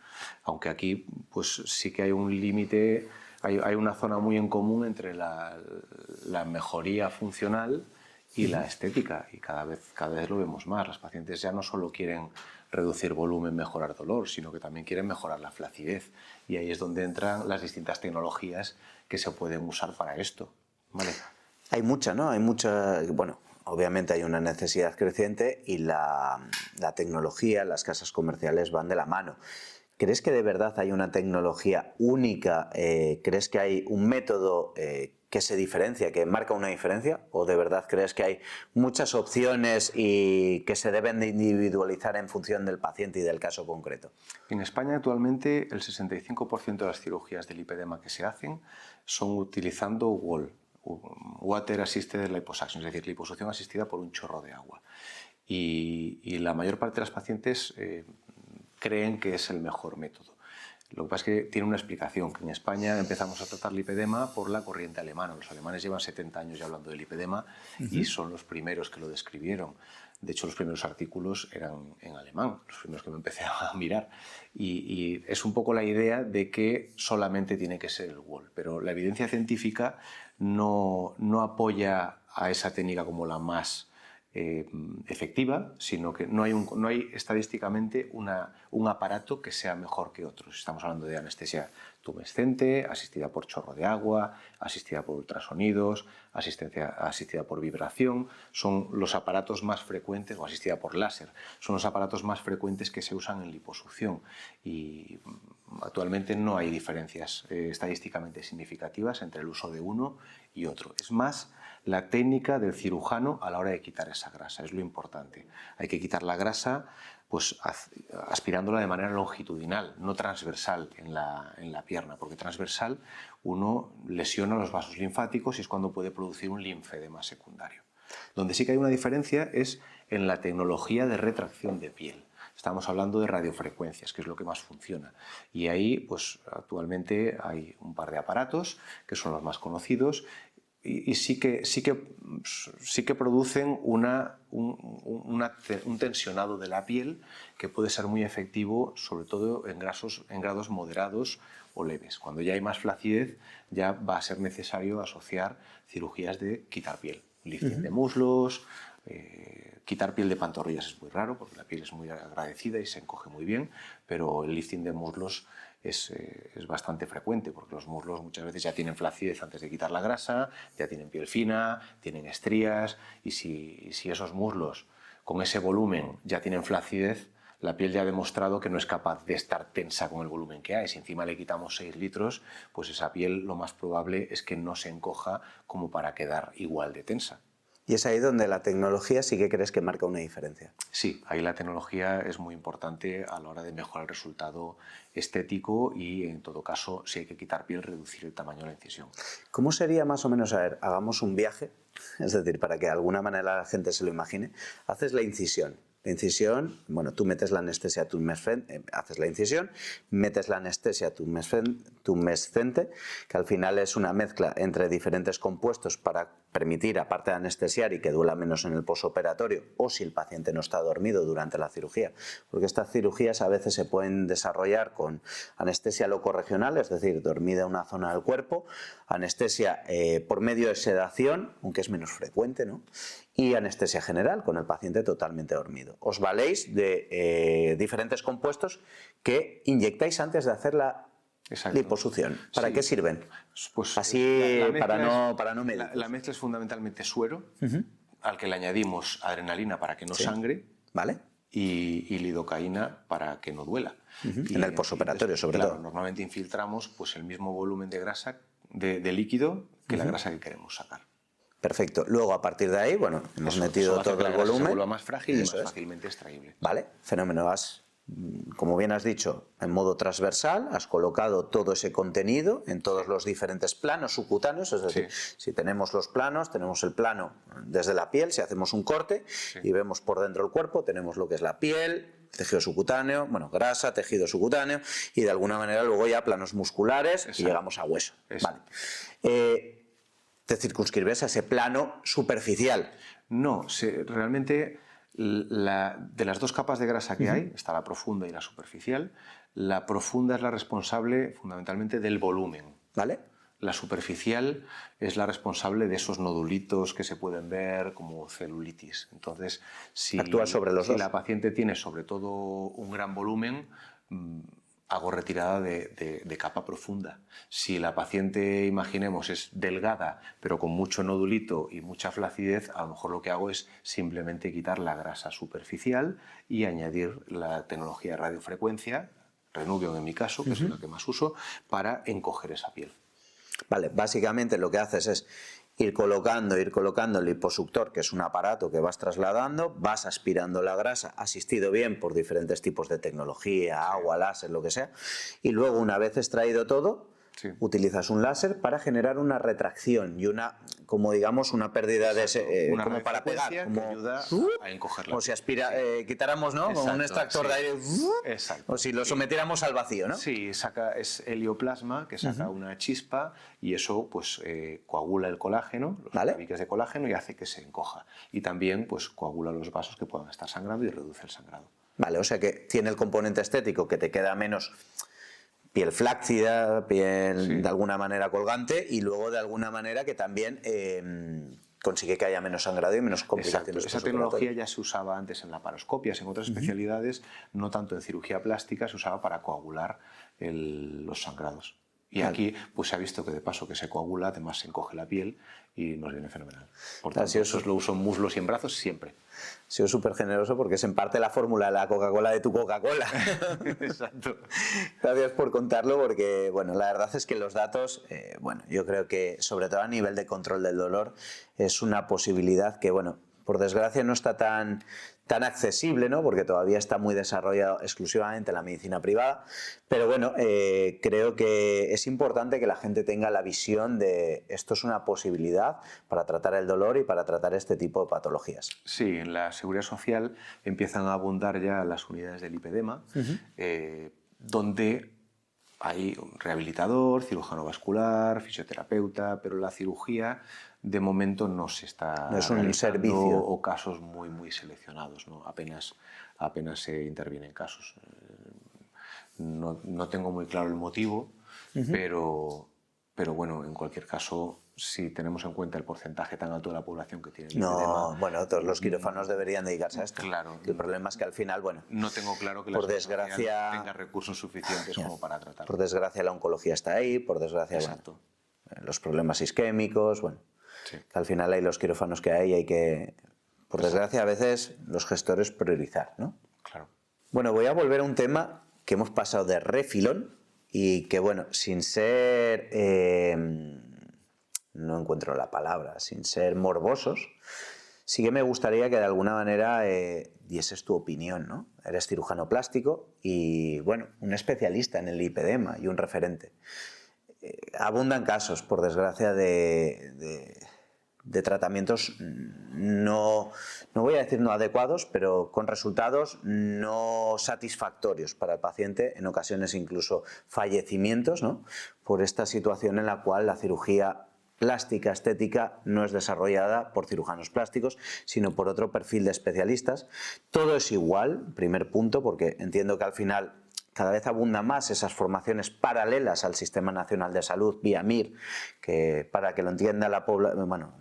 Aunque aquí pues sí que hay un límite, hay una zona muy en común entre la mejoría funcional y la estética, y cada vez lo vemos más. Las pacientes ya no solo quieren reducir volumen, mejorar dolor, sino que también quieren mejorar la flacidez, y ahí es donde entran las distintas tecnologías que se pueden usar para esto. ¿Vale? Hay mucha, ¿no? Bueno, obviamente hay una necesidad creciente y la tecnología, las casas comerciales van de la mano. ¿Crees que de verdad hay una tecnología única? ¿Crees que hay un método que se diferencia, que marca una diferencia? ¿O de verdad crees que hay muchas opciones y que se deben de individualizar en función del paciente y del caso concreto? En España actualmente el 65% de las cirugías de lipedema que se hacen son utilizando WALL, Water Assisted Liposuction, es decir, liposucción asistida por un chorro de agua. Y la mayor parte de las pacientes creen que es el mejor método. Lo que pasa es que tiene una explicación, que en España empezamos a tratar lipedema por la corriente alemana. Los alemanes llevan 70 años ya hablando de lipedema y son los primeros que lo describieron. De hecho, los primeros artículos eran en alemán, los primeros que me empecé a mirar. Y es un poco la idea de que solamente tiene que ser el WALL, pero la evidencia científica no apoya a esa técnica como la más efectiva, sino que no hay estadísticamente un aparato que sea mejor que otros. Estamos hablando de anestesia tumescente, asistida por chorro de agua, asistida por ultrasonidos, asistida por vibración. Son los aparatos más frecuentes, o asistida por láser, son los aparatos más frecuentes que se usan en liposucción. Y actualmente no hay diferencias estadísticamente significativas entre el uso de uno y otro. Es más la técnica del cirujano a la hora de quitar esa grasa, es lo importante. Hay que quitar la grasa pues aspirándola de manera longitudinal, no transversal en la pierna, porque transversal uno lesiona los vasos linfáticos y es cuando puede producir un linfedema secundario. Donde sí que hay una diferencia es en la tecnología de retracción de piel. Estamos hablando de radiofrecuencias, que es lo que más funciona. Y ahí, pues actualmente hay un par de aparatos que son los más conocidos y sí que producen un tensionado de la piel que puede ser muy efectivo, sobre todo en grados moderados o leves. Cuando ya hay más flacidez, ya va a ser necesario asociar cirugías de quitar piel, lifting de muslos. Quitar piel de pantorrillas es muy raro porque la piel es muy agradecida y se encoge muy bien, pero el lifting de muslos es bastante frecuente porque los muslos muchas veces ya tienen flacidez antes de quitar la grasa, ya tienen piel fina, tienen estrías, y si esos muslos con ese volumen ya tienen flacidez, la piel ya ha demostrado que no es capaz de estar tensa con el volumen que hay. Si encima le quitamos 6 litros, pues esa piel lo más probable es que no se encoja como para quedar igual de tensa. Y es ahí donde la tecnología sí que crees que marca una diferencia. Sí, ahí la tecnología es muy importante a la hora de mejorar el resultado estético y, en todo caso, si hay que quitar piel, reducir el tamaño de la incisión. ¿Cómo sería más o menos, a ver, hagamos un viaje, es decir, para que de alguna manera la gente se lo imagine, haces la incisión. La incisión, bueno, tú metes la anestesia tumescente, haces la incisión, metes la anestesia tumescente, que al final es una mezcla entre diferentes compuestos para permitir, aparte de anestesiar y que duela menos en el posoperatorio, o si el paciente no está dormido durante la cirugía, porque estas cirugías a veces se pueden desarrollar con anestesia locorregional, es decir, dormida en una zona del cuerpo, anestesia por medio de sedación, aunque es menos frecuente, ¿no? Y anestesia general, con el paciente totalmente dormido. Os valéis de diferentes compuestos que inyectáis antes de hacer la liposucción. ¿Para qué sirven? Pues así, para no médicos. La mezcla es fundamentalmente suero, al que le añadimos adrenalina para que no Sí. sangre, ¿Vale? y lidocaína para que no duela. Y en el posoperatorio, sobre todo. Normalmente infiltramos pues, el mismo volumen de grasa, de líquido, que la grasa que queremos sacar. Perfecto. Luego, a partir de ahí, bueno, hemos metido hace todo que la el grasa volumen. se vuelva más frágil y Eso más es. fácilmente extraíble. Vale, fenómeno. Como bien has dicho, en modo transversal, has colocado todo ese contenido en todos los diferentes planos subcutáneos, es decir, si tenemos los planos, tenemos el plano desde la piel, si hacemos un corte y vemos por dentro el cuerpo, tenemos lo que es la piel, tejido subcutáneo, bueno, grasa, tejido subcutáneo, y de alguna manera luego ya planos musculares y llegamos a hueso. Vale. Te circunscribes a ese plano superficial. No, realmente de las dos capas de grasa que hay, está la profunda y la superficial. La profunda es la responsable fundamentalmente del volumen. ¿Vale? La superficial es la responsable de esos nodulitos que se pueden ver como celulitis. Entonces, actúa sobre los dos. Si la paciente tiene sobre todo un gran volumen, hago retirada de capa profunda. Si la paciente, imaginemos, es delgada, pero con mucho nodulito y mucha flacidez, a lo mejor lo que hago es simplemente quitar la grasa superficial y añadir la tecnología de radiofrecuencia, Renuvion en mi caso, que es la que más uso, para encoger esa piel. Vale, básicamente lo que haces es ir colocando el liposuctor, que es un aparato que vas trasladando, vas aspirando la grasa, asistido bien por diferentes tipos de tecnología, agua, láser, lo que sea, y luego una vez extraído todo, utilizas un láser para generar una retracción y una, como digamos, una pérdida de ese, una como para pegar, como que ayuda a encogerla. como si quitáramos, ¿no? Como un extractor de aire, o si lo sometiéramos al vacío, ¿no? Sí, es helioplasma que saca una chispa y eso pues coagula el colágeno, los tabiques de colágeno, y hace que se encoja. Y también pues coagula los vasos que puedan estar sangrando y reduce el sangrado. Vale, o sea que tiene el componente estético que te queda menos piel flácida, piel de alguna manera colgante, y luego de alguna manera que también consigue que haya menos sangrado y menos complicaciones. Esa tecnología ya se usaba antes en laparoscopias, en otras especialidades, no tanto en cirugía plástica, se usaba para coagular los sangrados. Y aquí pues se ha visto que de paso que se coagula, además se encoge la piel y nos viene fenomenal. Por tanto, eso lo uso en muslos y en brazos siempre. Ha sido súper generoso porque es en parte la fórmula de la Coca-Cola de tu Coca-Cola. Exacto. Gracias por contarlo porque, bueno, la verdad es que los datos, bueno, yo creo que sobre todo a nivel de control del dolor es una posibilidad que, bueno, por desgracia no está tan accesible, ¿no? Porque todavía está muy desarrollado exclusivamente en la medicina privada, pero bueno, creo que es importante que la gente tenga la visión de esto es una posibilidad para tratar el dolor y para tratar este tipo de patologías. Sí, en la Seguridad Social empiezan a abundar ya las unidades del lipedema, donde hay un rehabilitador, cirujano vascular, fisioterapeuta, pero la cirugía de momento no se está no es un realizando, servicio, o casos muy seleccionados, ¿no? Apenas se intervienen casos. No tengo muy claro el motivo, pero bueno, en cualquier caso, si tenemos en cuenta el porcentaje tan alto de la población que tiene lipedema, bueno, todos los quirófanos deberían dedicarse a esto. Claro. El problema es que al final, bueno, no tengo claro que por desgracia tenga recursos suficientes como para tratarlo. Por desgracia la oncología está ahí, por desgracia bueno, los problemas isquémicos, bueno, que al final hay los quirófanos que hay que, por desgracia a veces los gestores priorizar, ¿no? Claro. Bueno, voy a volver a un tema que hemos pasado de refilón y que, bueno, sin ser no encuentro la palabra, sin ser morbosos, sí que me gustaría que de alguna manera dieses tu opinión, ¿no? Eres cirujano plástico y, bueno, un especialista en el lipedema y un referente. Abundan casos, por desgracia, de tratamientos no voy a decir no adecuados, pero con resultados no satisfactorios para el paciente, en ocasiones incluso fallecimientos, ¿no? Por esta situación en la cual la cirugía plástica, estética, no es desarrollada por cirujanos plásticos, sino por otro perfil de especialistas. Todo es igual, primer punto, porque entiendo que al final cada vez abundan más esas formaciones paralelas al Sistema Nacional de Salud, vía MIR, que para que lo entienda la población, bueno,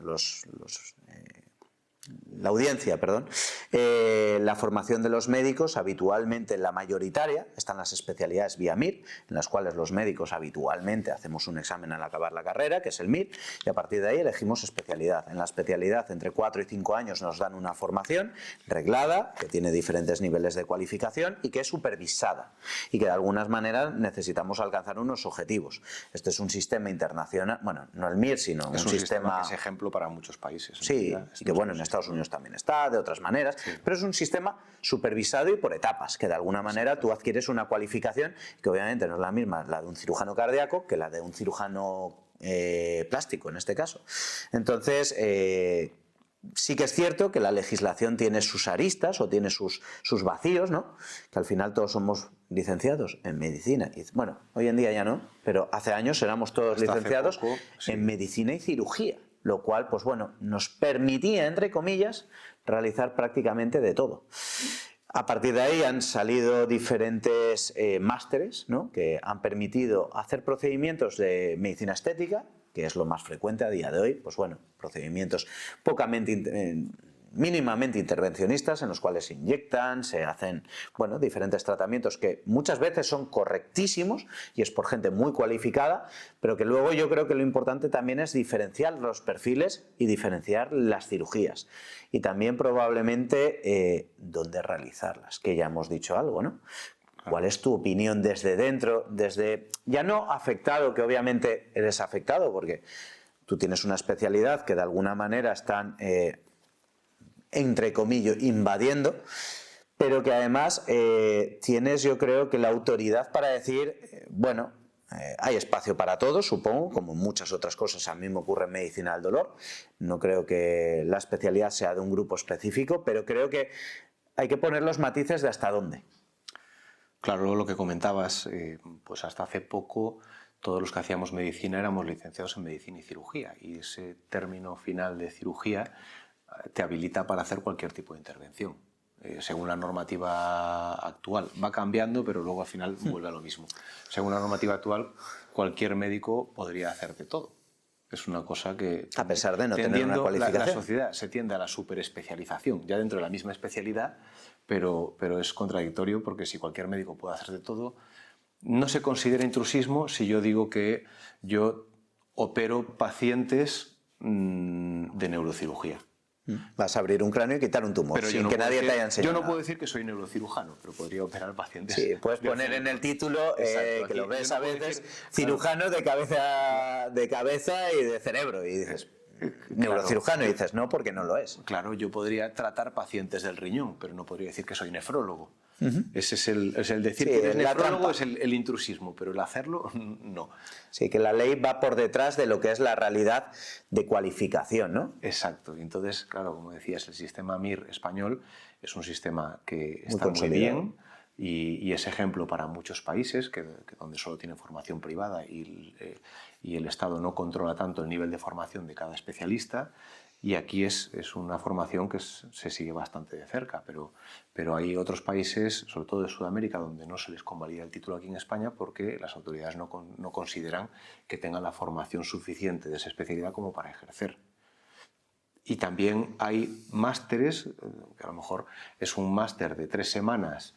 la audiencia, perdón, la formación de los médicos habitualmente la mayoritaria están las especialidades vía MIR, en las cuales los médicos habitualmente hacemos un examen al acabar la carrera, que es el MIR, y a partir de ahí elegimos especialidad. En la especialidad, entre 4 y 5 años nos dan una formación reglada, que tiene diferentes niveles de cualificación y que es supervisada, y que de algunas maneras necesitamos alcanzar unos objetivos. Este es un sistema internacional, bueno, no el MIR, sino es un sistema que es ejemplo para muchos países. Sí, y que bueno, en Estados Unidos también está, de otras maneras, sí. Pero es un sistema supervisado y por etapas, que de alguna manera tú adquieres una cualificación que obviamente no es la misma la de un cirujano cardíaco que la de un cirujano plástico, en este caso. Entonces, sí que es cierto que la legislación tiene sus aristas o tiene sus vacíos, ¿no? Que al final todos somos licenciados en medicina. Y, bueno, hoy en día ya no, pero hace años éramos todos licenciados en medicina y cirugía. Lo cual, pues bueno, nos permitía, entre comillas, realizar prácticamente de todo. A partir de ahí han salido diferentes másteres, ¿no? Que han permitido hacer procedimientos de medicina estética, que es lo más frecuente a día de hoy, pues bueno, procedimientos mínimamente intervencionistas en los cuales se inyectan, se hacen, bueno, diferentes tratamientos que muchas veces son correctísimos y es por gente muy cualificada, pero que luego yo creo que lo importante también es diferenciar los perfiles y diferenciar las cirugías y también probablemente dónde realizarlas, que ya hemos dicho algo, ¿no? ¿Cuál es tu opinión desde dentro, desde ya no afectado, que obviamente eres afectado porque tú tienes una especialidad que de alguna manera están entre comillas, invadiendo, pero que además tienes, yo creo, que la autoridad para decir, bueno, hay espacio para todos, supongo, como muchas otras cosas a mí me ocurre en medicina del dolor. No creo que la especialidad sea de un grupo específico, pero creo que hay que poner los matices de hasta dónde. Claro, lo que comentabas, pues hasta hace poco todos los que hacíamos medicina éramos licenciados en medicina y cirugía, y ese término final de cirugía te habilita para hacer cualquier tipo de intervención, según la normativa actual. Va cambiando, pero luego al final vuelve a lo mismo. Según la normativa actual, cualquier médico podría hacer de todo. Es una cosa que... A pesar de no tener una cualificación. La sociedad se tiende a la superespecialización, ya dentro de la misma especialidad, pero es contradictorio porque si cualquier médico puede hacer de todo, no se considera intrusismo si yo digo que yo opero pacientes de neurocirugía. Vas a abrir un cráneo y quitar un tumor, pero sin que nadie te haya enseñado. Yo no puedo decir que soy neurocirujano, pero podría operar pacientes. Sí, puedes poner en el título, que lo ves a veces, cirujano de cabeza y de cerebro, y dices, neurocirujano, y dices, no, porque no lo es. Claro, yo podría tratar pacientes del riñón, pero no podría decir que soy nefrólogo. Ese es el decir que eres nefrólogo, es el intrusismo, pero el hacerlo, no. Sí, que la ley va por detrás de lo que es la realidad de cualificación, ¿no? Exacto. Y entonces, claro, como decías, el sistema MIR español es un sistema que está muy bien y es ejemplo para muchos países que donde solo tienen formación privada y el Estado no controla tanto el nivel de formación de cada especialista. Y aquí es una formación que se sigue bastante de cerca, pero hay otros países, sobre todo de Sudamérica, donde no se les convalida el título aquí en España porque las autoridades no consideran que tengan la formación suficiente de esa especialidad como para ejercer. Y también hay másteres, que a lo mejor es un máster de 3 semanas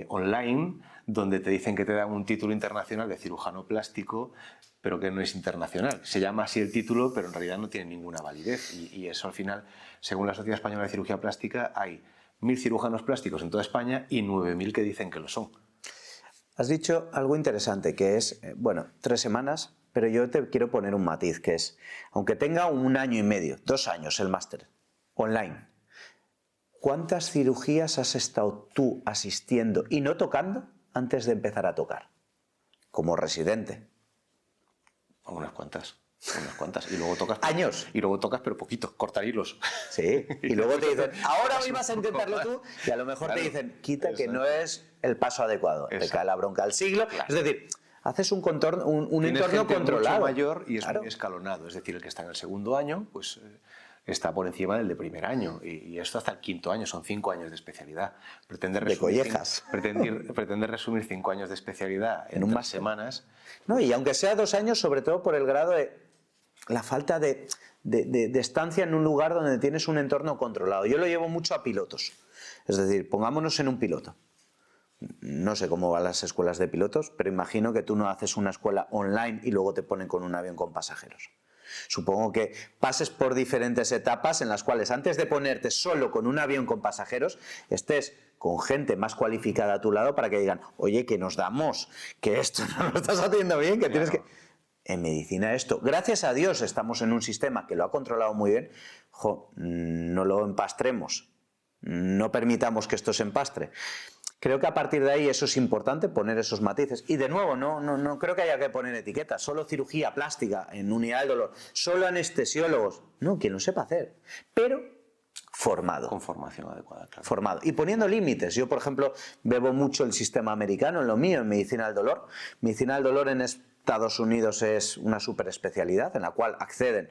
online, donde te dicen que te dan un título internacional de cirujano plástico, pero que no es internacional. Se llama así el título, pero en realidad no tiene ninguna validez. Y eso al final, según la Sociedad Española de Cirugía Plástica, hay 1.000 cirujanos plásticos en toda España y 9.000 que dicen que lo son. Has dicho algo interesante, que es, bueno, 3 semanas, Pero yo te quiero poner un matiz, que es, aunque tenga 1 año y medio, 2 años el máster online, ¿cuántas cirugías has estado tú asistiendo y no tocando antes de empezar a tocar? Como residente. Unas cuantas. Y luego tocas. ¿Años? Y luego tocas, pero poquito, cortar hilos. Sí, y luego te dicen, ahora hoy vas a intentarlo tú, y a lo mejor te dicen, quita que no es el paso adecuado. Te cae la bronca al siglo. Es decir, haces un entorno controlado. Mucho mayor y es muy escalonado. Es decir, el que está en el segundo año, pues está por encima del de primer año. Y esto hasta el 5.º año, son 5 años de especialidad. Pretender resumir 5 años de especialidad en unas semanas. No, y aunque sea 2 años, sobre todo por el grado de la falta de estancia en un lugar donde tienes un entorno controlado. Yo lo llevo mucho a pilotos. Es decir, pongámonos en un piloto. No sé cómo van las escuelas de pilotos, pero imagino que tú no haces una escuela online y luego te ponen con un avión con pasajeros. Supongo que pases por diferentes etapas en las cuales antes de ponerte solo con un avión con pasajeros, estés con gente más cualificada a tu lado para que digan, oye, que nos damos, que esto no lo estás haciendo bien, que tienes que... En medicina esto, gracias a Dios estamos en un sistema que lo ha controlado muy bien, no lo empastremos, no permitamos que esto se empastre. Creo que a partir de ahí eso es importante, poner esos matices. Y de nuevo, no creo que haya que poner etiquetas, solo cirugía plástica en unidad del dolor, solo anestesiólogos, no, quien lo sepa hacer, pero formado. Con formación adecuada, claro. Formado. Y poniendo límites. Yo, por ejemplo, bebo mucho el sistema americano en lo mío, en medicina del dolor. Medicina del dolor en Estados Unidos es una superespecialidad en la cual acceden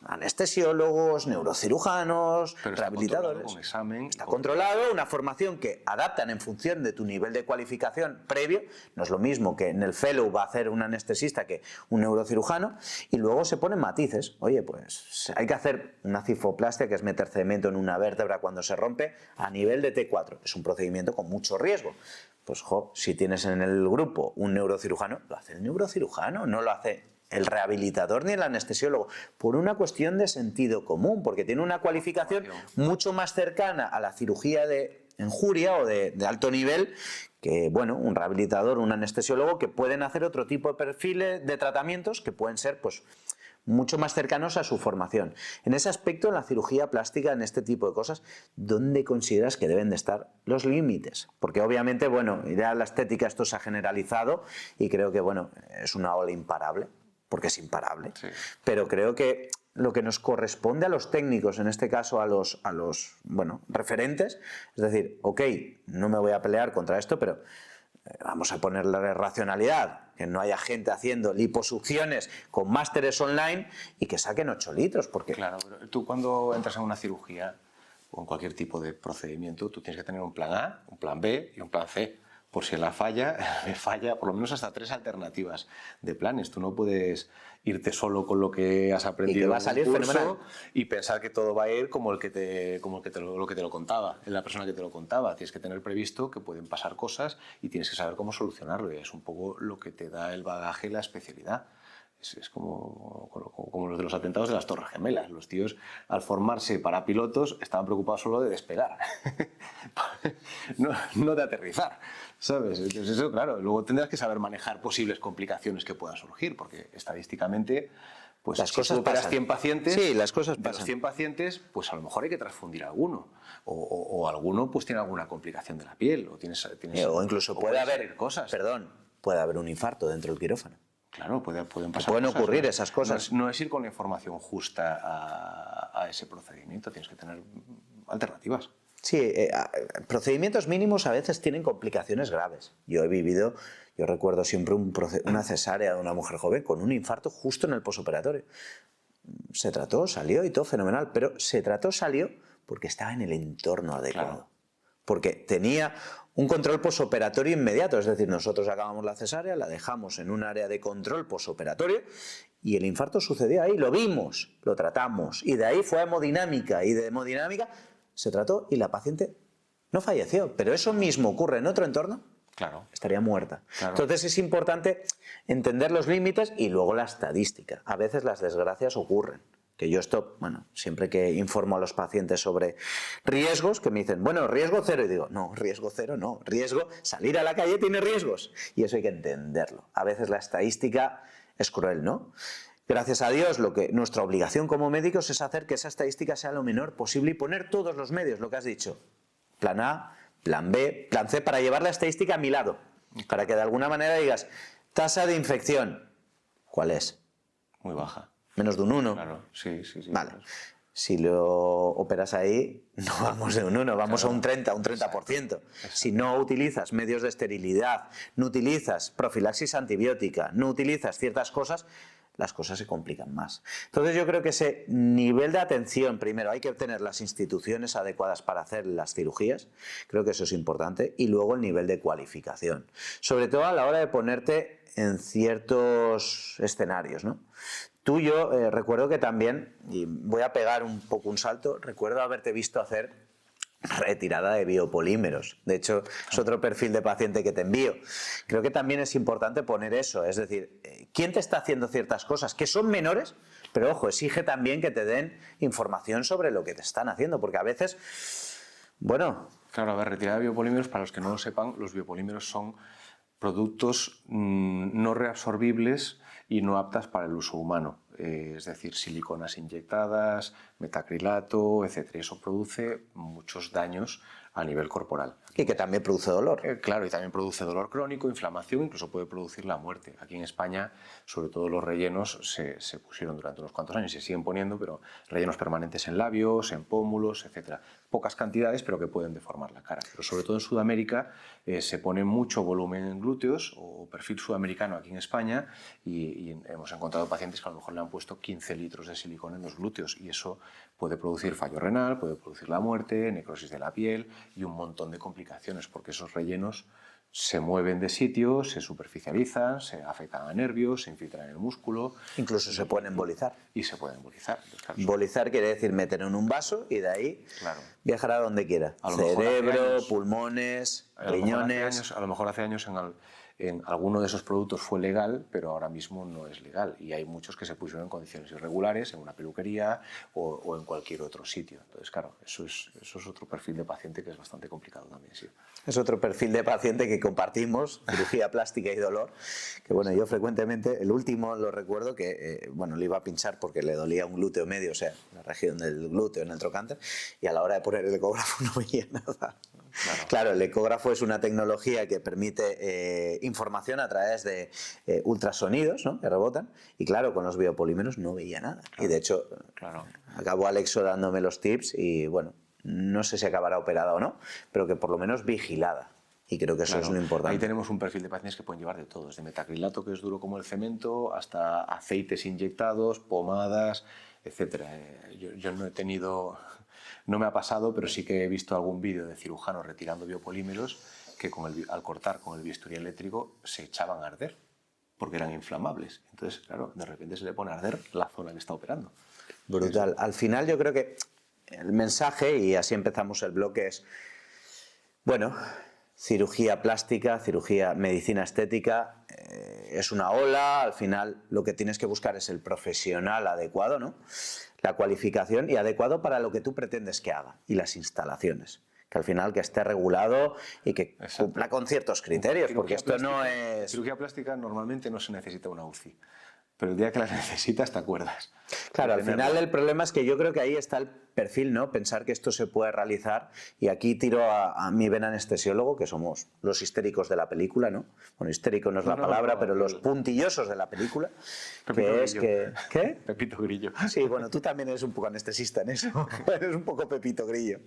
anestesiólogos, neurocirujanos, rehabilitadores. Con examen. Está controlado, una formación que adaptan en función de tu nivel de cualificación previo. No es lo mismo que en el fellow va a hacer un anestesista que un neurocirujano. Y luego se ponen matices. Oye, pues hay que hacer una cifoplastia, que es meter cemento en una vértebra cuando se rompe, a nivel de T4. Es un procedimiento con mucho riesgo. Pues, si tienes en el grupo un neurocirujano, lo hace el neurocirujano, no lo hace el rehabilitador ni el anestesiólogo, por una cuestión de sentido común, porque tiene una cualificación mucho más cercana a la cirugía de injuria o de alto nivel que, bueno, un rehabilitador, un anestesiólogo, que pueden hacer otro tipo de perfiles de tratamientos que pueden ser, pues, mucho más cercanos a su formación. En ese aspecto, en la cirugía plástica, en este tipo de cosas, ¿dónde consideras que deben de estar los límites? Porque obviamente, bueno, ya la estética esto se ha generalizado y creo que, bueno, es una ola imparable, porque es imparable. Sí. Pero creo que lo que nos corresponde a los técnicos, en este caso a los referentes, es decir, ok, no me voy a pelear contra esto, pero vamos a ponerle racionalidad, que no haya gente haciendo liposucciones con másteres online y que saquen 8 litros. Porque... Claro, pero tú cuando entras en una cirugía o en cualquier tipo de procedimiento, tú tienes que tener un plan A, un plan B y un plan C. Por si la falla por lo menos hasta 3 alternativas de planes. Tú no puedes irte solo con lo que has aprendido y que va a salir en un curso fenomenal y pensar que todo va a ir como lo que te lo contaba, la persona que te lo contaba. Tienes que tener previsto que pueden pasar cosas y tienes que saber cómo solucionarlo. Y es un poco lo que te da el bagaje y la especialidad. Es como los de los atentados de las Torres Gemelas. Los tíos, al formarse para pilotos, estaban preocupados solo de despegar, no de aterrizar, ¿sabes? Entonces eso, claro, luego tendrás que saber manejar posibles complicaciones que puedan surgir, porque estadísticamente, pues las si cosas superas pasan. 100 pacientes, sí, las cosas de pasan. los 100 pacientes, pues a lo mejor hay que transfundir alguno, o alguno pues tiene alguna complicación de la piel, o incluso puede haber cosas. Puede haber un infarto dentro del quirófano. Claro, pueden pasar. Pueden cosas, ocurrir esas cosas. No es ir con la información justa a ese procedimiento, tienes que tener alternativas. Sí, procedimientos mínimos a veces tienen complicaciones graves. Yo recuerdo siempre una cesárea de una mujer joven con un infarto justo en el posoperatorio. Se trató, salió y todo fenomenal, pero salió porque estaba en el entorno adecuado. Claro. Porque tenía un control posoperatorio inmediato, es decir, nosotros acabamos la cesárea, la dejamos en un área de control posoperatorio y el infarto sucedió ahí, lo vimos, lo tratamos y de ahí fue a hemodinámica y de hemodinámica se trató y la paciente no falleció, pero eso mismo ocurre en otro entorno, claro, estaría muerta. Claro. Entonces es importante entender los límites y luego la estadística. A veces las desgracias ocurren. Que yo siempre que informo a los pacientes sobre riesgos, que me dicen, bueno, riesgo cero, y digo, no, riesgo cero no, riesgo, salir a la calle tiene riesgos, y eso hay que entenderlo. A veces la estadística es cruel, ¿no? Gracias a Dios, nuestra obligación como médicos es hacer que esa estadística sea lo menor posible y poner todos los medios, lo que has dicho. Plan A, plan B, plan C, para llevar la estadística a mi lado. Para que de alguna manera digas, tasa de infección, ¿cuál es? Muy baja. Menos de un 1. Claro, sí. Vale. Si lo operas ahí, no vamos de un 1, vamos a un 30, un 30%. Exacto. Si no utilizas medios de esterilidad, no utilizas profilaxis antibiótica, no utilizas ciertas cosas, las cosas se complican más. Entonces yo creo que ese nivel de atención, primero hay que tener las instituciones adecuadas para hacer las cirugías, creo que eso es importante, y luego el nivel de cualificación, sobre todo a la hora de ponerte en ciertos escenarios, ¿no? Tú y yo recuerdo que también, y voy a pegar un poco un salto, recuerdo haberte visto hacer retirada de biopolímeros. De hecho, es otro perfil de paciente que te envío. Creo que también es importante poner eso, es decir, ¿quién te está haciendo ciertas cosas que son menores? Pero ojo, exige también que te den información sobre lo que te están haciendo, porque a veces, bueno... Claro, a ver, retirada de biopolímeros, para los que no lo sepan, los biopolímeros son productos no reabsorbibles y no aptas para el uso humano. Es decir, siliconas inyectadas, metacrilato, etc. Eso produce muchos daños a nivel corporal. Y que también produce dolor. Claro, y también produce dolor crónico, inflamación, incluso puede producir la muerte. Aquí en España, sobre todo los rellenos se pusieron durante unos cuantos años y se siguen poniendo, pero rellenos permanentes en labios, en pómulos, etc. Pocas cantidades, pero que pueden deformar la cara. Pero sobre todo en Sudamérica se pone mucho volumen en glúteos o perfil sudamericano aquí en España y hemos encontrado pacientes que a lo mejor le han puesto 15 litros de silicona en los glúteos y eso puede producir fallo renal, puede producir la muerte, necrosis de la piel y un montón de complicaciones porque esos rellenos se mueven de sitio, se superficializan, se afectan a nervios, se infiltran en el músculo. Incluso se pueden embolizar. Y se pueden embolizar. Claro, embolizar quiere decir meter en un vaso y de ahí viajar a donde quiera. Cerebro, pulmones, riñones. A lo mejor hace años en alguno de esos productos fue legal, pero ahora mismo no es legal. Y hay muchos que se pusieron en condiciones irregulares, en una peluquería o en cualquier otro sitio. Entonces, claro, eso es otro perfil de paciente que es bastante complicado también, sí. Es otro perfil de paciente que compartimos, cirugía plástica y dolor, que bueno, yo frecuentemente, el último lo recuerdo que, bueno, le iba a pinchar porque le dolía un glúteo medio, o sea, la región del glúteo en el trocánter, y a la hora de poner el ecógrafo no veía nada. Claro, el ecógrafo es una tecnología que permite información a través de ultrasonidos, ¿no?, que rebotan, y claro, con los biopolímeros no veía nada. Claro. Y de hecho, acabó Alexo dándome los tips y bueno, no sé si acabará operada o no, pero que por lo menos vigilada. Y creo que eso es lo importante. Ahí tenemos un perfil de pacientes que pueden llevar de todo, desde metacrilato, que es duro como el cemento, hasta aceites inyectados, pomadas, etc. Yo no he tenido... No me ha pasado, pero sí que he visto algún vídeo de cirujanos retirando biopolímeros que al cortar con el bisturí eléctrico se echaban a arder, porque eran inflamables. Entonces, claro, de repente se le pone a arder la zona que está operando. Brutal. Al final yo creo que el mensaje, y así empezamos el bloque, es, bueno, cirugía plástica, cirugía, medicina estética, es una ola, al final lo que tienes que buscar es el profesional adecuado, ¿no?, la cualificación y adecuado para lo que tú pretendes que haga, y las instalaciones, que al final que esté regulado y que cumpla con ciertos criterios, porque esto no es... Cirugía plástica normalmente no se necesita una UCI, pero el día que la necesitas te acuerdas. Claro, al final el problema es que yo creo que ahí está el perfil, ¿no?, pensar que esto se puede realizar, y aquí tiro a mi vena anestesiólogo, que somos los histéricos de la película, ¿no? Bueno, histérico no es la palabra, pero los puntillosos de la película, que es que... ¿Qué? Pepito Grillo. Sí, bueno, tú también eres un poco anestesista en eso, eres un poco Pepito Grillo.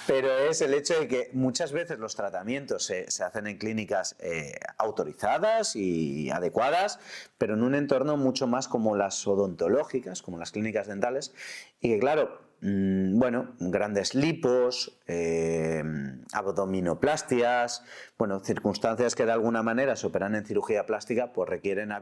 Pero es el hecho de que muchas veces los tratamientos se hacen en clínicas autorizadas y adecuadas, pero en un entorno mucho más como las odontológicas, como las clínicas dentales, y que claro, bueno, grandes lipos, abdominoplastias, bueno, circunstancias que de alguna manera se operan en cirugía plástica, pues requieren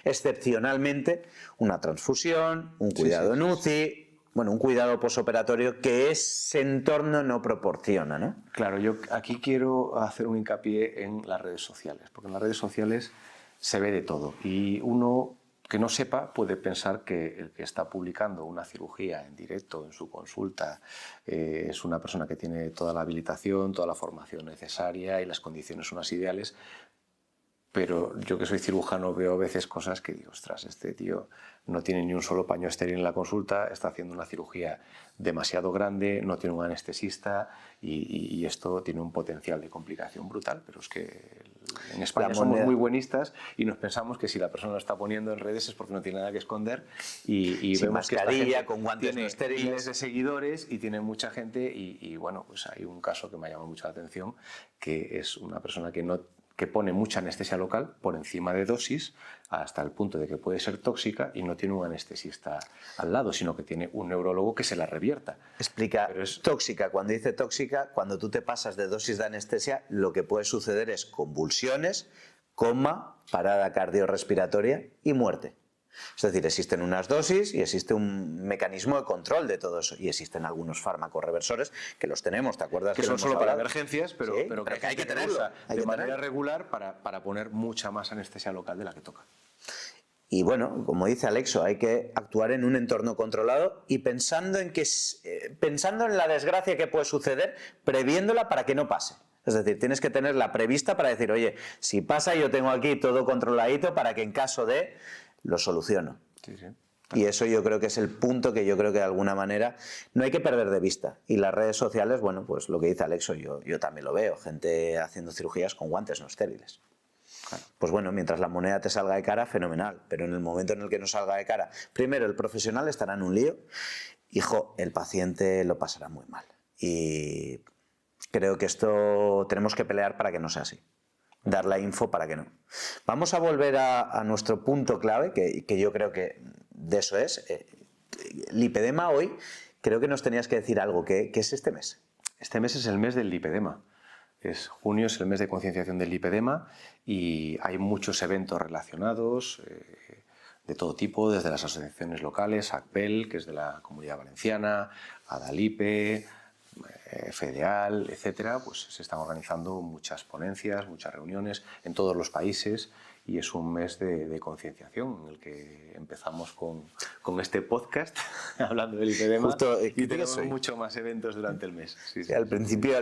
excepcionalmente, una transfusión, un cuidado en UCI, bueno, un cuidado posoperatorio que ese entorno no proporciona, ¿no? Claro, yo aquí quiero hacer un hincapié en las redes sociales, porque en las redes sociales se ve de todo y uno que no sepa puede pensar que el que está publicando una cirugía en directo en su consulta es una persona que tiene toda la habilitación, toda la formación necesaria y las condiciones son las ideales, pero yo que soy cirujano veo a veces cosas que digo, ostras, este tío no tiene ni un solo paño estéril en la consulta, está haciendo una cirugía demasiado grande, no tiene un anestesista y esto tiene un potencial de complicación brutal, pero es que en España somos muy buenistas y nos pensamos que si la persona lo está poniendo en redes es porque no tiene nada que esconder y sin vemos mascarilla, que esta gente con guantes tiene no estériles, miles de seguidores y tiene mucha gente y bueno, pues hay un caso que me ha llamado mucho la atención, que es una persona que pone mucha anestesia local por encima de dosis hasta el punto de que puede ser tóxica y no tiene un anestesista al lado, sino que tiene un neurólogo que se la revierta. Explica, tóxica, cuando dice tóxica, cuando tú te pasas de dosis de anestesia, lo que puede suceder es convulsiones, coma, parada cardiorrespiratoria y muerte. Es decir, existen unas dosis y existe un mecanismo de control de todo eso. Y existen algunos fármacos reversores que los tenemos, ¿te acuerdas? Que son solo para emergencias, pero, sí, pero que hay que tenerlo de manera regular para poner mucha más anestesia local de la que toca. Y bueno, como dice Alexo, hay que actuar en un entorno controlado y pensando en la desgracia que puede suceder, previéndola para que no pase. Es decir, tienes que tenerla prevista para decir, oye, si pasa yo tengo aquí todo controladito para que en caso de lo soluciono. Sí, sí. Y eso yo creo que es el punto que yo creo que de alguna manera no hay que perder de vista. Y las redes sociales, bueno, pues lo que dice Alexo, yo también lo veo, gente haciendo cirugías con guantes no estériles. Claro. Pues bueno, mientras la moneda te salga de cara, fenomenal. Pero en el momento en el que no salga de cara, primero el profesional estará en un lío, el paciente lo pasará muy mal. Y creo que esto tenemos que pelear para que no sea así. Dar la info para que no. Vamos a volver a nuestro punto clave, que yo creo que de eso es. Lipedema hoy, creo que nos tenías que decir algo. ¿Qué es este mes? Este mes es el mes del lipedema. Junio es el mes de concienciación del lipedema y hay muchos eventos relacionados de todo tipo, desde las asociaciones locales, ACPEL, que es de la Comunidad Valenciana, ADALIPE, FEDEAL, etcétera, pues se están organizando muchas ponencias, muchas reuniones en todos los países y es un mes de concienciación en el que empezamos con este podcast hablando del lipedema. Justo, y tenemos muchos más eventos durante el mes. Sí, al principio,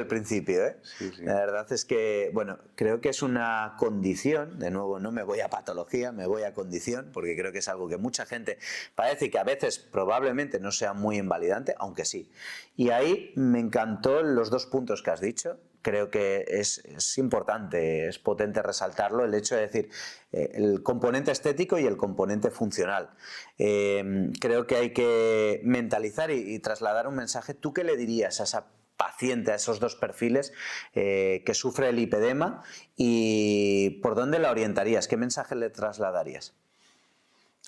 ¿eh? Sí, sí. La verdad es que, bueno, creo que es una condición, de nuevo no me voy a patología, me voy a condición, porque creo que es algo que mucha gente padece y que a veces probablemente no sea muy invalidante, aunque sí. Y ahí me encantó los dos puntos que has dicho. Creo que es importante, es potente resaltarlo, el hecho de decir el componente estético y el componente funcional. Creo que hay que mentalizar y trasladar un mensaje. ¿Tú qué le dirías a esa paciente, a esos dos perfiles que sufre el lipedema y por dónde la orientarías? ¿Qué mensaje le trasladarías?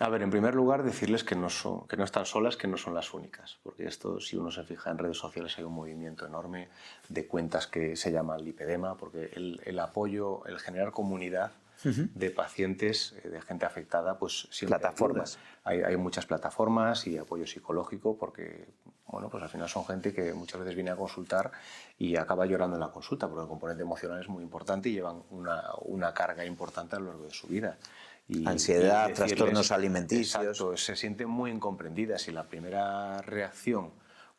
A ver, en primer lugar, decirles que no están solas, que no son las únicas, porque esto, si uno se fija en redes sociales, hay un movimiento enorme de cuentas que se llaman lipedema, porque el apoyo, el generar comunidad de pacientes, de gente afectada, pues siempre plataformas. Hay muchas plataformas y apoyo psicológico, porque bueno, pues al final son gente que muchas veces viene a consultar y acaba llorando en la consulta, porque el componente emocional es muy importante y llevan una carga importante a lo largo de su vida. Ansiedad, trastornos alimenticios. Exacto, se sienten muy incomprendidas y la primera reacción